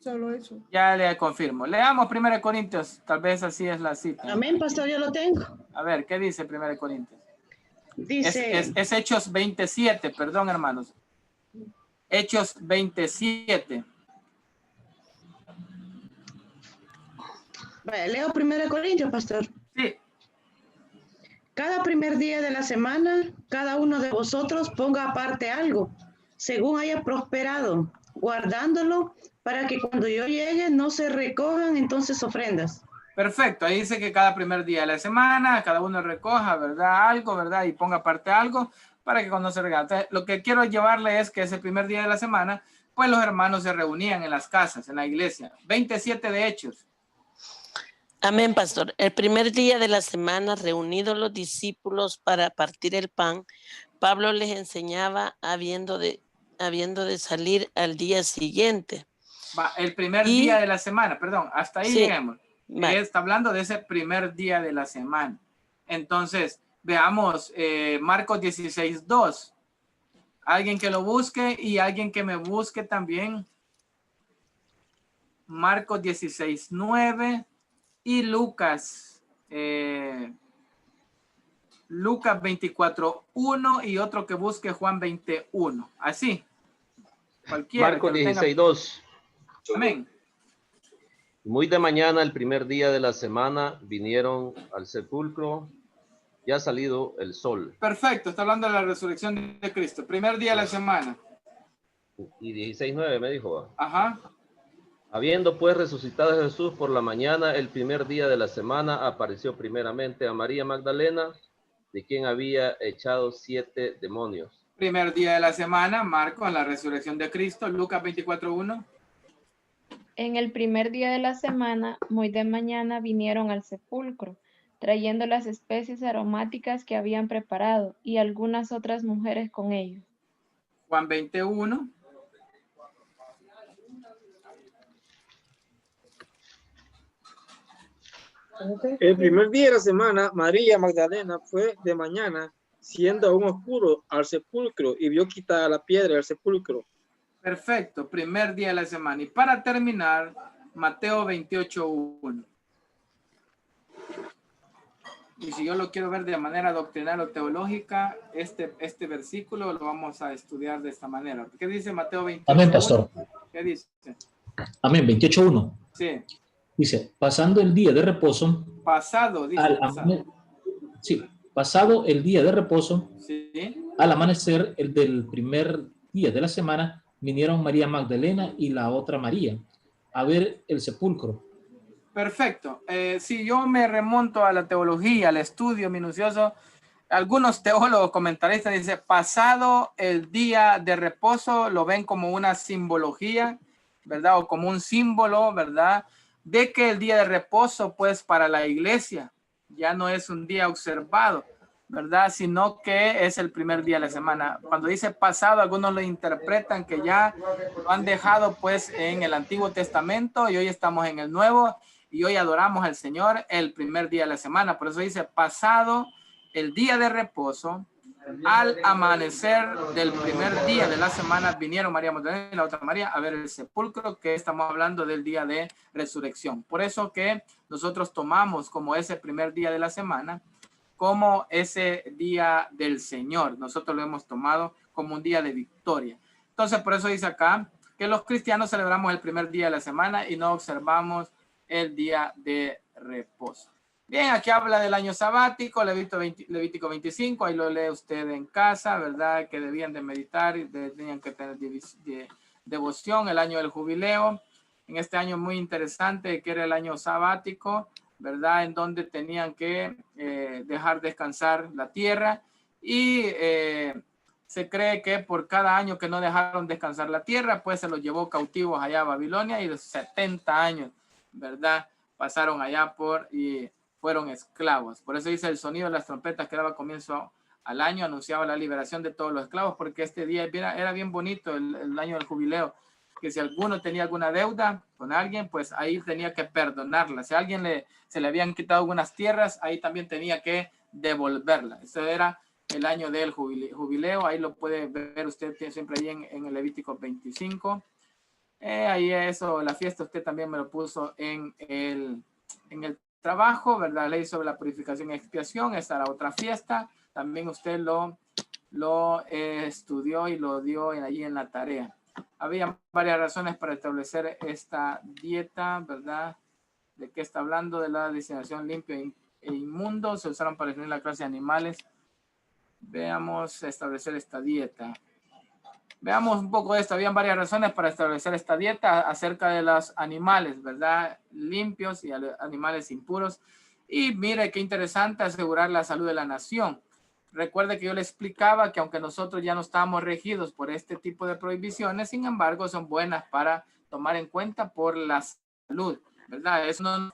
Solo eso. Ya le confirmo. Leamos 1 Corintios, tal vez así es la cita. Amén, pastor, yo lo tengo. A ver, ¿qué dice 1 Corintios? Dice... Es Hechos 27, perdón, hermanos. Hechos 27. Vaya, leo 1 Corintios, pastor. Sí. Cada primer día de la semana, cada uno de vosotros ponga aparte algo, según haya prosperado, guardándolo para que cuando yo llegue no se recojan entonces ofrendas. Perfecto, ahí dice que cada primer día de la semana, cada uno recoja, ¿verdad? Algo, ¿verdad? Y ponga aparte algo para que cuando se regale. Entonces, lo que quiero llevarle es que ese primer día de la semana, pues los hermanos se reunían en las casas, en la iglesia. 27 de Hechos. Amén, pastor. El primer día de la semana, reunidos los discípulos para partir el pan, Pablo les enseñaba habiendo de salir al día siguiente. El primer día de la semana, perdón, hasta ahí lleguemos. Está hablando de ese primer día de la semana. Entonces, veamos Marcos 16:2. Alguien que lo busque y alguien que me busque también. Marcos 16:9 y Lucas 24:1 y otro que busque Juan 21. Así. Cualquiera. Marcos 16:2. Amén. Muy de mañana, el primer día de la semana, vinieron al sepulcro, ya ha salido el sol. Perfecto, está hablando de la resurrección de Cristo. Primer día de la semana. Y 16:9 me dijo. Ajá. Habiendo pues resucitado Jesús por la mañana, el primer día de la semana, apareció primeramente a María Magdalena, de quien había echado 7 demonios. Primer día de la semana, Marcos, la resurrección de Cristo, Lucas 24:1. En el primer día de la semana, muy de mañana, vinieron al sepulcro, trayendo las especies aromáticas que habían preparado y algunas otras mujeres con ellos. Juan 21. El primer día de la semana, María Magdalena fue de mañana, siendo aún oscuro, al sepulcro y vio quitada la piedra del sepulcro. Perfecto, primer día de la semana. Y para terminar, Mateo 28:1. Y si yo lo quiero ver de manera doctrinal o teológica, este versículo lo vamos a estudiar de esta manera. ¿Qué dice Mateo 28:1? Amén, pastor. ¿Qué dice? Amén, 28:1. Sí. Dice, pasando el día de reposo. Pasado, dice. Pasado el día de reposo. Sí. Al amanecer el del primer día de la semana, vinieron María Magdalena y la otra María a ver el sepulcro. Perfecto. Si yo me remonto a la teología, al estudio minucioso, algunos teólogos comentaristas dicen, pasado el día de reposo, lo ven como una simbología, ¿verdad? O como un símbolo, ¿verdad? De que el día de reposo, pues, para la iglesia, ya no es un día observado, ¿verdad? Sino que es el primer día de la semana. Cuando dice pasado, algunos lo interpretan que ya lo han dejado, pues, en el Antiguo Testamento y hoy estamos en el Nuevo. Y hoy adoramos al Señor el primer día de la semana. Por eso dice, pasado el día de reposo, al amanecer del primer día de la semana, vinieron María Magdalena y la otra María a ver el sepulcro, que estamos hablando del día de resurrección. Por eso que nosotros tomamos como ese primer día de la semana, como ese día del Señor. Nosotros lo hemos tomado como un día de victoria. Entonces, por eso dice acá que los cristianos celebramos el primer día de la semana y no observamos el día de reposo. Bien, aquí habla del año sabático, Levítico 25, ahí lo lee usted en casa, ¿verdad? Que debían de meditar y tenían que tener devoción, el año del jubileo, en este año muy interesante que era el año sabático, ¿verdad? En donde tenían que dejar descansar la tierra y se cree que por cada año que no dejaron descansar la tierra, pues se los llevó cautivos allá a Babilonia y los 70 años, ¿verdad? Pasaron allá y fueron esclavos. Por eso dice el sonido de las trompetas que daba comienzo al año, anunciaba la liberación de todos los esclavos, porque este día era bien bonito, el año del jubileo, que si alguno tenía alguna deuda con alguien, pues ahí tenía que perdonarla. Si a alguien se le habían quitado algunas tierras, ahí también tenía que devolverla. Eso era el año del jubileo, ahí lo puede ver usted siempre ahí en el Levítico 25. Ahí eso, la fiesta usted también me lo puso en el trabajo, ¿verdad? Ley sobre la purificación y expiación, esa era otra fiesta. También usted lo estudió y lo dio allí en la tarea. Había varias razones para establecer esta dieta, ¿verdad? ¿De qué está hablando? De la designación limpio e inmundo. Se usaron para definir la clase de animales. Veamos establecer esta dieta. Veamos un poco de esto. Habían varias razones para establecer esta dieta acerca de los animales, ¿verdad? Limpios y animales impuros. Y mire qué interesante, asegurar la salud de la nación. Recuerde que yo le explicaba que aunque nosotros ya no estamos regidos por este tipo de prohibiciones, sin embargo, son buenas para tomar en cuenta por la salud, ¿verdad? Eso no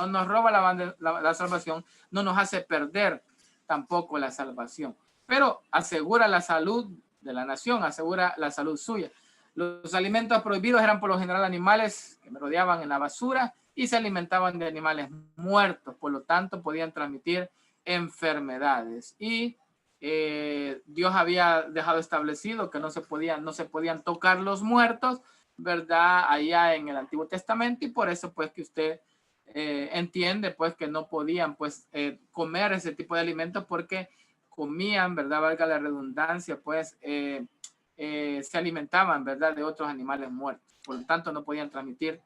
nos roba la salvación, no nos hace perder tampoco la salvación, pero asegura la salud de la nación, asegura la salud suya. Los alimentos prohibidos eran por lo general animales que merodeaban en la basura y se alimentaban de animales muertos, por lo tanto podían transmitir enfermedades. Y Dios había dejado establecido que no se podían tocar los muertos, ¿verdad? Allá en el Antiguo Testamento, y por eso pues que usted entiende pues que no podían pues comer ese tipo de alimentos porque comían, ¿verdad? Valga la redundancia, pues se alimentaban, ¿verdad? De otros animales muertos. Por lo tanto, no podían transmitir,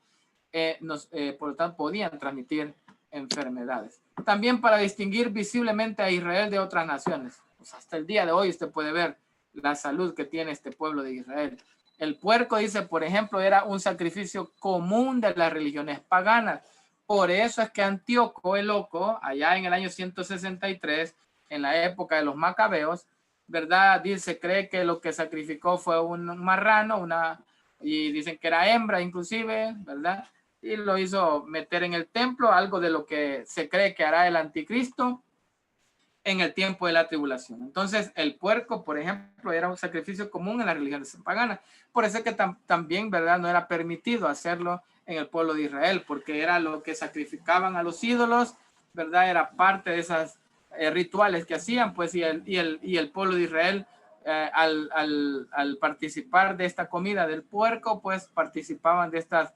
por lo tanto, podían transmitir enfermedades. También para distinguir visiblemente a Israel de otras naciones. Pues hasta el día de hoy usted puede ver la salud que tiene este pueblo de Israel. El puerco, dice, por ejemplo, era un sacrificio común de las religiones paganas. Por eso es que Antíoco el Loco, allá en el año 163, en la época de los macabeos, ¿verdad? Dice, cree que lo que sacrificó fue un marrano, y dicen que era hembra inclusive, ¿verdad? Y lo hizo meter en el templo, algo de lo que se cree que hará el anticristo en el tiempo de la tribulación. Entonces, el puerco, por ejemplo, era un sacrificio común en las religiones paganas. Por eso es que también, ¿verdad? No era permitido hacerlo en el pueblo de Israel, porque era lo que sacrificaban a los ídolos, ¿verdad? Era parte de esas rituales que hacían, pues, y el pueblo de Israel, al participar de esta comida del puerco, pues, participaban de estas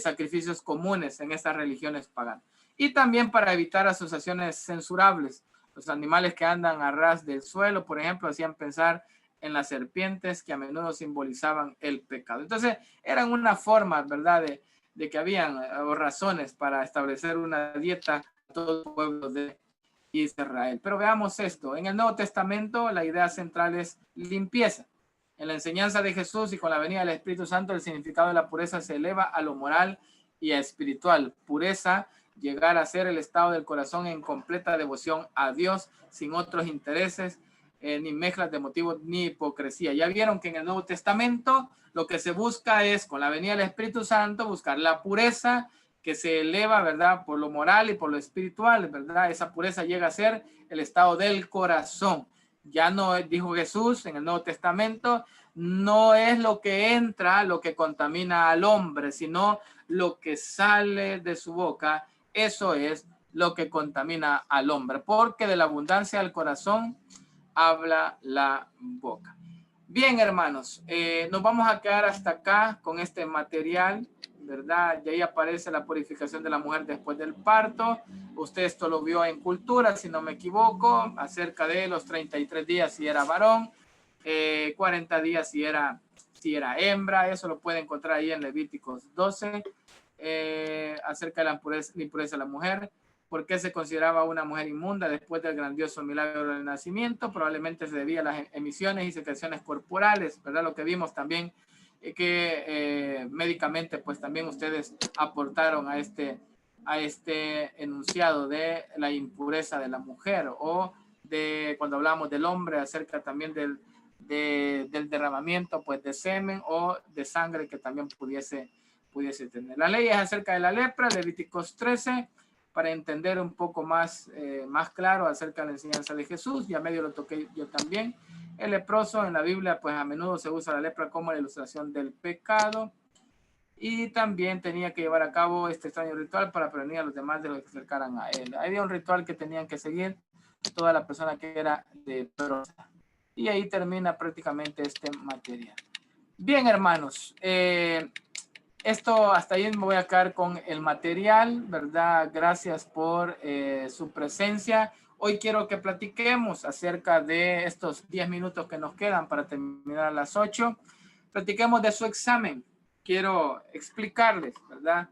sacrificios comunes en estas religiones paganas. Y también para evitar asociaciones censurables. Los animales que andan a ras del suelo, por ejemplo, hacían pensar en las serpientes que a menudo simbolizaban el pecado. Entonces, eran una forma, ¿verdad?, de que habían razones para establecer una dieta a todo el pueblo de Israel. Pero veamos esto. En el Nuevo Testamento, la idea central es limpieza. En la enseñanza de Jesús y con la venida del Espíritu Santo, el significado de la pureza se eleva a lo moral y a espiritual. Pureza, llegar a ser el estado del corazón en completa devoción a Dios, sin otros intereses, ni mezclas de motivos, ni hipocresía. Ya vieron que en el Nuevo Testamento lo que se busca es, con la venida del Espíritu Santo, buscar la pureza que se eleva, ¿verdad?, por lo moral y por lo espiritual, ¿verdad? Esa pureza llega a ser el estado del corazón. Ya no, dijo Jesús en el Nuevo Testamento, no es lo que entra lo que contamina al hombre, sino lo que sale de su boca. Eso es lo que contamina al hombre, porque de la abundancia del corazón habla la boca. Bien, hermanos, nos vamos a quedar hasta acá con este material, ¿verdad? Y ahí aparece la purificación de la mujer después del parto. Usted esto lo vio en Cultura, si no me equivoco, acerca de los 33 días si era varón, 40 días si era hembra. Eso lo puede encontrar ahí en Levíticos 12, acerca de la impureza de la mujer. ¿Por qué se consideraba una mujer inmunda después del grandioso milagro del nacimiento? Probablemente se debía a las emisiones y secreciones corporales, ¿verdad? Lo que vimos también que médicamente pues también ustedes aportaron a este enunciado de la impureza de la mujer, o de cuando hablamos del hombre acerca también del derramamiento pues de semen o de sangre que también pudiese tener. La ley es acerca de la lepra, Levíticos 13, para entender un poco más claro acerca de la enseñanza de Jesús. Ya medio lo toqué yo también. El leproso en la Biblia, pues a menudo se usa la lepra como la ilustración del pecado. Y también tenía que llevar a cabo este extraño ritual para prevenir a los demás de los que se acercaran a él. Había un ritual que tenían que seguir toda la persona que era leprosa. Y ahí termina prácticamente este material. Bien, hermanos. Esto hasta ahí me voy a quedar con el material, ¿verdad? Gracias por su presencia. Hoy quiero que platiquemos acerca de estos 10 minutos que nos quedan para terminar a las 8. Platiquemos de su examen. Quiero explicarles, ¿verdad?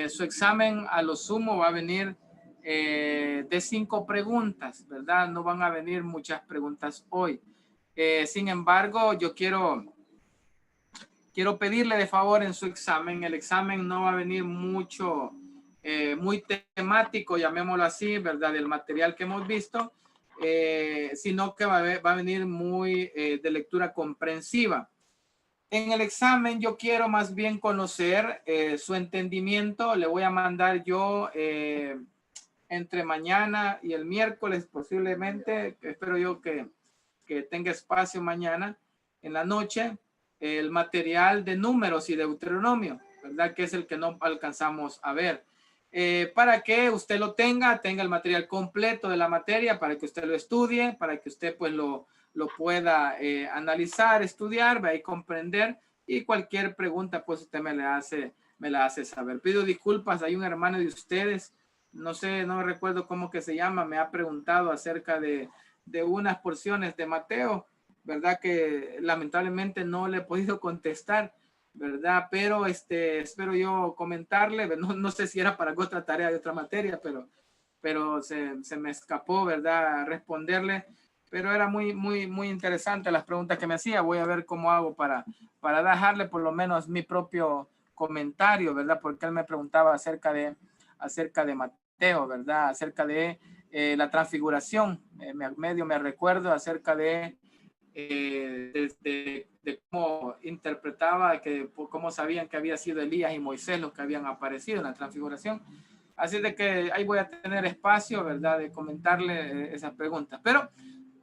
Su examen a lo sumo va a venir de 5 preguntas, ¿verdad? No van a venir muchas preguntas hoy. Sin embargo, yo quiero pedirle de favor en su examen. El examen no va a venir mucho, muy temático, llamémoslo así, ¿verdad? Del material que hemos visto, sino que va a venir muy de lectura comprensiva. En el examen yo quiero más bien conocer su entendimiento. Le voy a mandar yo entre mañana y el miércoles posiblemente, espero yo que tenga espacio mañana en la noche, el material de Números y Deuteronomio, ¿verdad? Que es el que no alcanzamos a ver. Para que usted lo tenga el material completo de la materia, para que usted lo estudie, para que usted pues lo pueda analizar, estudiar, y comprender, y cualquier pregunta pues usted me la hace saber. Pido disculpas, hay un hermano de ustedes, no sé, no recuerdo cómo que se llama, me ha preguntado acerca de unas porciones de Mateo, ¿verdad? Que lamentablemente no le he podido contestar, ¿verdad? Pero espero yo comentarle, no sé si era para otra tarea de otra materia, pero se me escapó, ¿verdad? Responderle, pero era muy interesante las preguntas que me hacía. Voy a ver cómo hago para dejarle por lo menos mi propio comentario, ¿verdad? Porque él me preguntaba acerca de Mateo, ¿verdad? Acerca de la transfiguración. Medio me recuerdo acerca de cómo interpretaba, cómo sabían que había sido Elías y Moisés los que habían aparecido en la transfiguración. Así de que ahí voy a tener espacio, ¿verdad?, de comentarle esas preguntas. Pero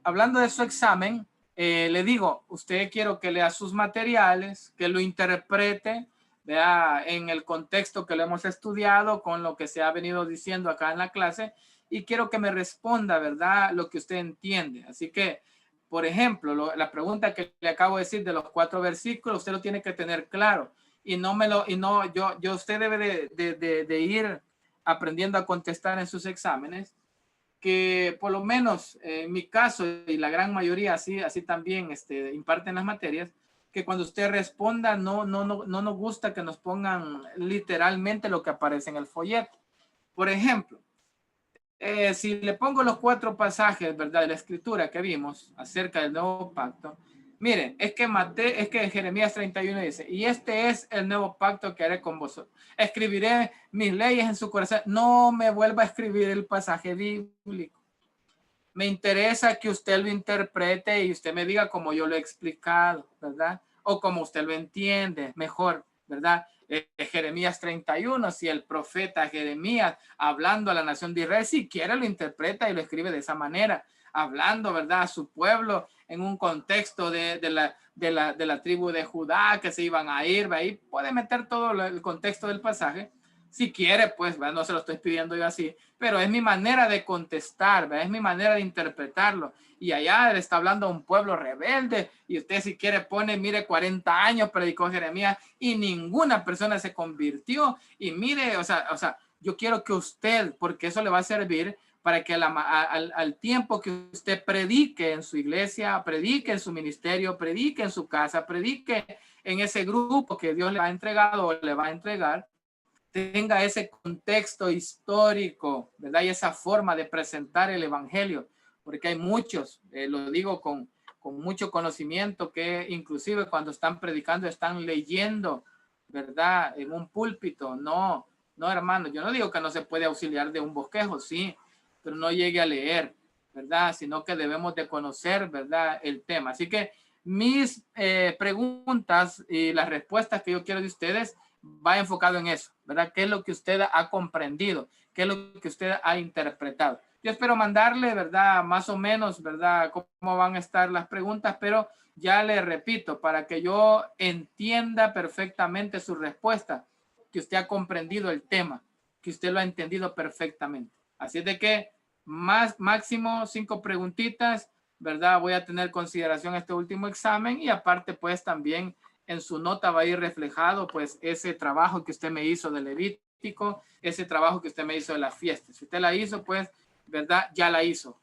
hablando de su examen, le digo, usted quiero que lea sus materiales, que lo interprete, vea en el contexto que lo hemos estudiado, con lo que se ha venido diciendo acá en la clase, y quiero que me responda, ¿verdad?, lo que usted entiende. Así que, por ejemplo, la pregunta que le acabo de decir de los 4 versículos, usted lo tiene que tener claro. Usted debe de ir aprendiendo a contestar en sus exámenes, que por lo menos en mi caso y la gran mayoría así también imparten las materias, que cuando usted responda no nos gusta que nos pongan literalmente lo que aparece en el folleto. Por ejemplo, si le pongo los 4 pasajes, ¿verdad?, de la escritura que vimos acerca del nuevo pacto, miren, es que Jeremías 31 dice, y este es el nuevo pacto que haré con vosotros. Escribiré mis leyes en su corazón. No me vuelva a escribir el pasaje bíblico. Me interesa que usted lo interprete y usted me diga como yo lo he explicado, ¿verdad? O como usted lo entiende mejor, ¿verdad? Jeremías 31, si el profeta Jeremías hablando a la nación de Israel, si quiere lo interpreta y lo escribe de esa manera, hablando, ¿verdad?, a su pueblo en un contexto de la tribu de Judá que se iban a ir, ahí puede meter todo el contexto del pasaje. Si quiere, pues, ¿verdad?, no se lo estoy pidiendo yo así, pero es mi manera de contestar, ¿verdad?, es mi manera de interpretarlo. Y allá le está hablando a un pueblo rebelde, y usted si quiere pone, mire, 40 años predicó Jeremías y ninguna persona se convirtió. Y mire, o sea, yo quiero que usted, porque eso le va a servir para que al tiempo que usted predique en su iglesia, predique en su ministerio, predique en su casa, predique en ese grupo que Dios le ha entregado o le va a entregar, tenga ese contexto histórico, ¿verdad? Y esa forma de presentar el evangelio, porque hay muchos, lo digo con mucho conocimiento, que inclusive cuando están predicando están leyendo, ¿verdad?, en un púlpito. No, hermano, yo no digo que no se puede auxiliar de un bosquejo, sí, pero no llegue a leer, ¿verdad?, sino que debemos de conocer, ¿verdad?, el tema. Así que mis preguntas y las respuestas que yo quiero de ustedes va enfocado en eso, ¿verdad? ¿Qué es lo que usted ha comprendido? ¿Qué es lo que usted ha interpretado? Yo espero mandarle, ¿verdad?, más o menos, ¿verdad?, cómo van a estar las preguntas, pero ya le repito, para que yo entienda perfectamente su respuesta, que usted ha comprendido el tema, que usted lo ha entendido perfectamente. Así es de que máximo 5 preguntitas, ¿verdad? Voy a tener consideración este último examen y aparte pues también en su nota va a ir reflejado pues ese trabajo que usted me hizo de Levítico, ese trabajo que usted me hizo de la fiesta. Si usted la hizo pues, ¿verdad? Ya la hizo.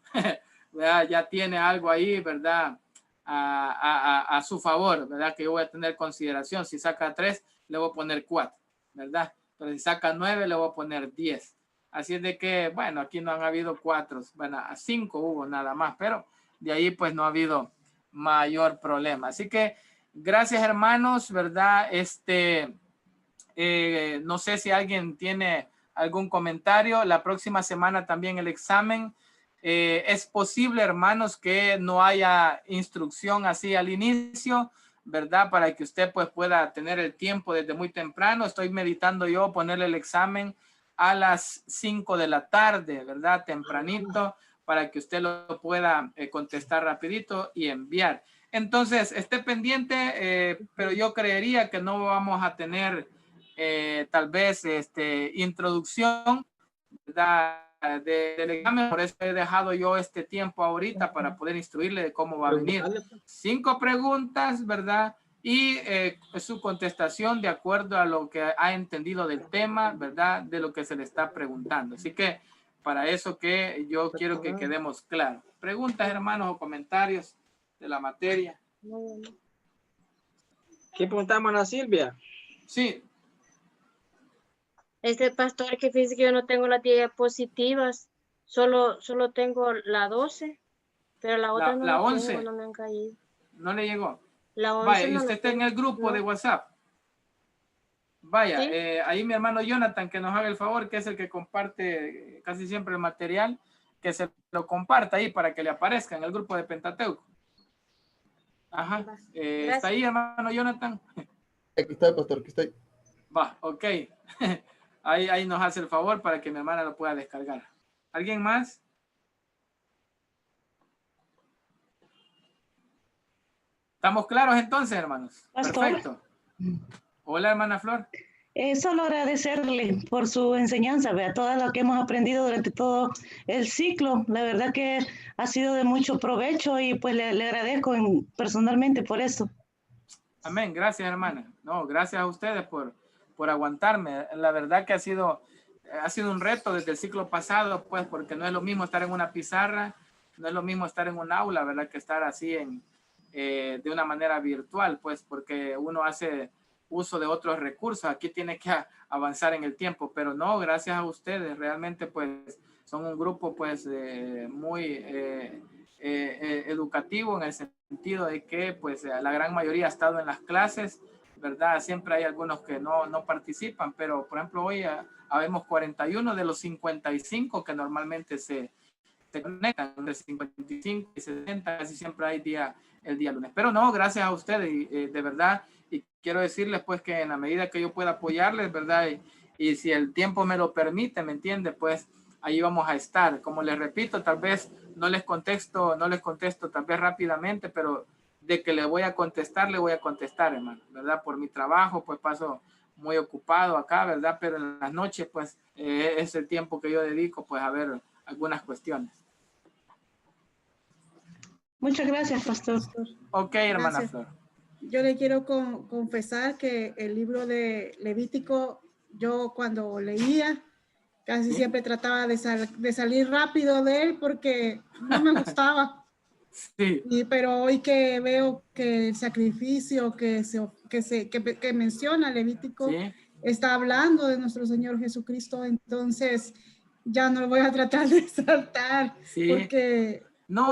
¿Verdad? Ya tiene algo ahí, ¿verdad? A su favor, ¿verdad? Que yo voy a tener consideración. Si saca 3, le voy a poner 4, ¿verdad? Pero si saca 9, le voy a poner 10. Así es de que, bueno, aquí no han habido 4, bueno, a 5 hubo nada más, pero de ahí pues no ha habido mayor problema. Así que gracias, hermanos, ¿verdad? No sé si alguien tiene algún comentario. La próxima semana también el examen. Es posible, hermanos, que no haya instrucción así al inicio, ¿verdad? Para que usted pues pueda tener el tiempo desde muy temprano. Estoy meditando yo ponerle el examen a las 5 de la tarde, ¿verdad? Tempranito, para que usted lo pueda contestar rapidito y enviar. Entonces, esté pendiente, pero yo creería que no vamos a tener tal vez introducción, ¿verdad? Del examen, por eso he dejado yo este tiempo ahorita para poder instruirle de cómo va a venir. 5 preguntas, ¿verdad? Y su contestación de acuerdo a lo que ha entendido del tema, ¿verdad? De lo que se le está preguntando. Así que para eso que yo quiero que quedemos claros. Preguntas, hermanos, o comentarios de la materia. ¿Qué preguntamos, Ana Silvia? Sí. Pastor, que fíjese que yo no tengo las diapositivas, solo tengo la 12, pero la otra no la 11. tengo, no me han caído. ¿No le llegó? La 11 vaya, no y usted está en el grupo de WhatsApp. Vaya, ¿sí? Ahí mi hermano Jonathan, que nos haga el favor, que es el que comparte casi siempre el material, que se lo comparta ahí para que le aparezca en el grupo de Pentateuco. Ajá. ¿Está ahí, hermano Jonathan? Aquí está, pastor, aquí estoy. Va, ok. Ahí nos hace el favor para que mi hermana lo pueda descargar. ¿Alguien más? ¿Estamos claros entonces, hermanos? Pastor. Perfecto. Hola, hermana Flor. Solo agradecerle por su enseñanza, vea, todo lo que hemos aprendido durante todo el ciclo. La verdad que ha sido de mucho provecho y pues le agradezco personalmente por eso. Amén. Gracias, hermana. No, gracias a ustedes por aguantarme. La verdad que ha sido un reto desde el ciclo pasado, pues, porque no es lo mismo estar en una pizarra, no es lo mismo estar en un aula, ¿verdad? Que estar así de una manera virtual, pues, porque uno hace uso de otros recursos. Aquí tiene que avanzar en el tiempo, pero no, gracias a ustedes. Realmente, pues, son un grupo, pues, muy educativo en el sentido de que, pues, la gran mayoría ha estado en las clases, ¿verdad? Siempre hay algunos que no participan, pero, por ejemplo, hoy habemos 41 de los 55 que normalmente se conectan, entre 55 y 60, casi siempre hay el día lunes. Pero no, gracias a ustedes, de verdad, y quiero decirles pues que en la medida que yo pueda apoyarles, ¿verdad? Y si el tiempo me lo permite, ¿me entiende? Pues ahí vamos a estar. Como les repito, tal vez no les contesto tal vez rápidamente, pero de que le voy a contestar, hermano, ¿verdad? Por mi trabajo, pues paso muy ocupado acá, ¿verdad? Pero en las noches, pues, es el tiempo que yo dedico, pues, a ver algunas cuestiones. Muchas gracias, pastor. Ok, hermana Gracias. Flor. Yo le quiero confesar que el libro de Levítico, yo cuando leía, casi siempre trataba de salir rápido de él porque no me gustaba. Sí. Pero hoy que veo que el sacrificio que menciona Levítico ¿sí? Está hablando de nuestro Señor Jesucristo, entonces ya no lo voy a tratar de saltar. Sí. Porque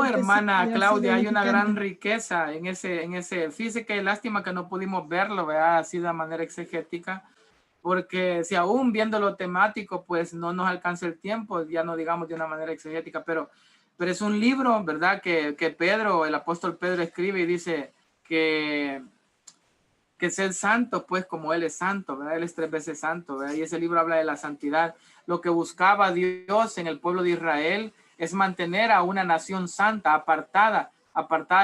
hermana sí, Claudia, hay una gran riqueza en ese. Fíjese que lástima que no pudimos verlo, ¿verdad? Así de manera exegética, porque si aún viendo lo temático, pues no nos alcanza el tiempo, ya no digamos de una manera exegética, pero es un libro, ¿verdad? Que Pedro, el apóstol Pedro escribe y dice que ser santo, pues como Él es santo, ¿verdad? Él es 3 veces santo, ¿verdad? Y ese libro habla de la santidad. Lo que buscaba Dios en el pueblo de Israel es mantener a una nación santa, apartada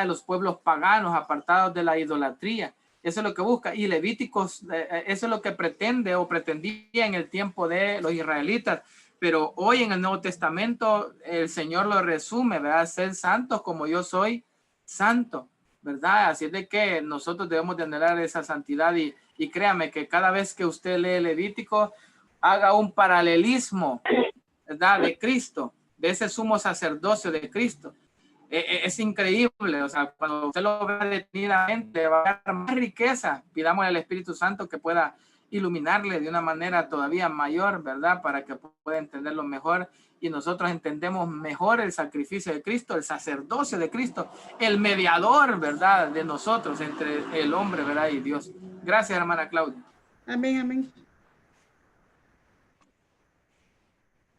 de los pueblos paganos, apartados de la idolatría. Eso es lo que busca. Y Levíticos, eso es lo que pretende o pretendía en el tiempo de los israelitas. pero hoy en el Nuevo Testamento el Señor lo resume, ¿verdad? Ser santos como yo soy santo, ¿verdad? Así es de que nosotros debemos de anhelar esa santidad y créame que cada vez que usted lee Levítico, haga un paralelismo, ¿verdad? De Cristo, de ese sumo sacerdocio de Cristo. Es increíble, o sea, cuando usted lo vea detenidamente, va a dar más riqueza. Pidamos al Espíritu Santo que pueda iluminarle de una manera todavía mayor, ¿verdad? Para que pueda entenderlo mejor y nosotros entendemos mejor el sacrificio de Cristo, el sacerdocio de Cristo, el mediador, ¿verdad? De nosotros entre el hombre, ¿verdad? Y Dios. Gracias, hermana Claudia. Amén, amén.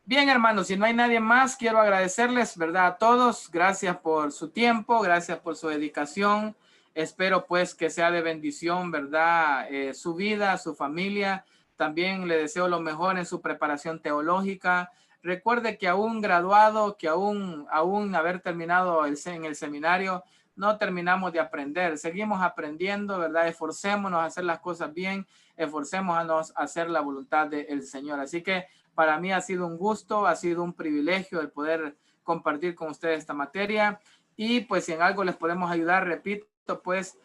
Bien, hermanos, si no hay nadie más, quiero agradecerles, ¿verdad? A todos. Gracias por su tiempo, gracias por su dedicación. Espero pues que sea de bendición, ¿verdad? Su vida, su familia. También le deseo lo mejor en su preparación teológica. Recuerde que aún graduado, que aún haber terminado en el seminario, no terminamos de aprender. Seguimos aprendiendo, ¿verdad? Esforcémonos a hacer las cosas bien, esforcémonos a hacer la voluntad del Señor. Así que para mí ha sido un gusto, ha sido un privilegio el poder compartir con ustedes esta materia. Y pues si en algo les podemos ayudar, repito, pues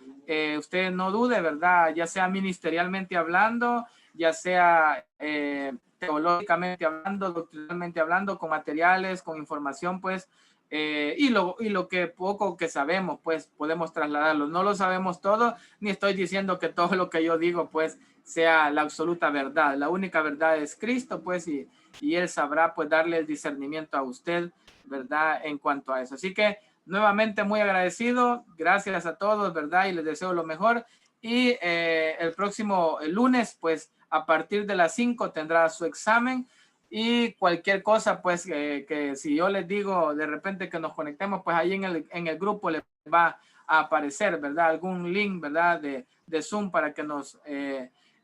usted no dude, ¿verdad? Ya sea ministerialmente hablando, ya sea teológicamente hablando, doctrinalmente hablando, con materiales, con información, pues, y lo que poco que sabemos, pues, podemos trasladarlo. No lo sabemos todo, ni estoy diciendo que todo lo que yo digo, pues, sea la absoluta verdad. La única verdad es Cristo, pues, y Él sabrá, pues, darle el discernimiento a usted, ¿verdad? En cuanto a eso. Así que, nuevamente, muy agradecido. Gracias a todos, ¿verdad? Y les deseo lo mejor. Y el próximo lunes, pues, a partir de las 5 tendrá su examen. Y cualquier cosa, pues, que si yo les digo de repente que nos conectemos, pues ahí en el grupo les va a aparecer, ¿verdad? Algún link, ¿verdad? De Zoom para que nos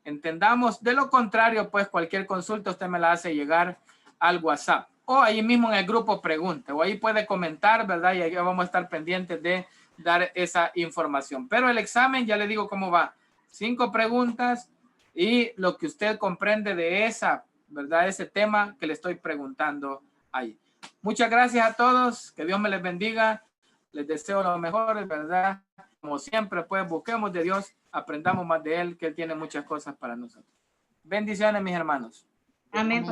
entendamos. De lo contrario, pues cualquier consulta usted me la hace llegar al WhatsApp. O ahí mismo en el grupo pregunte. O ahí puede comentar, ¿verdad? Y ahí vamos a estar pendientes de dar esa información. Pero el examen, ya le digo cómo va. 5 preguntas y lo que usted comprende de esa, ¿verdad? Ese tema que le estoy preguntando ahí. Muchas gracias a todos. Que Dios me les bendiga. Les deseo lo mejor, ¿verdad? Como siempre, pues busquemos de Dios, aprendamos más de Él, que Él tiene muchas cosas para nosotros. Bendiciones, mis hermanos. Amén.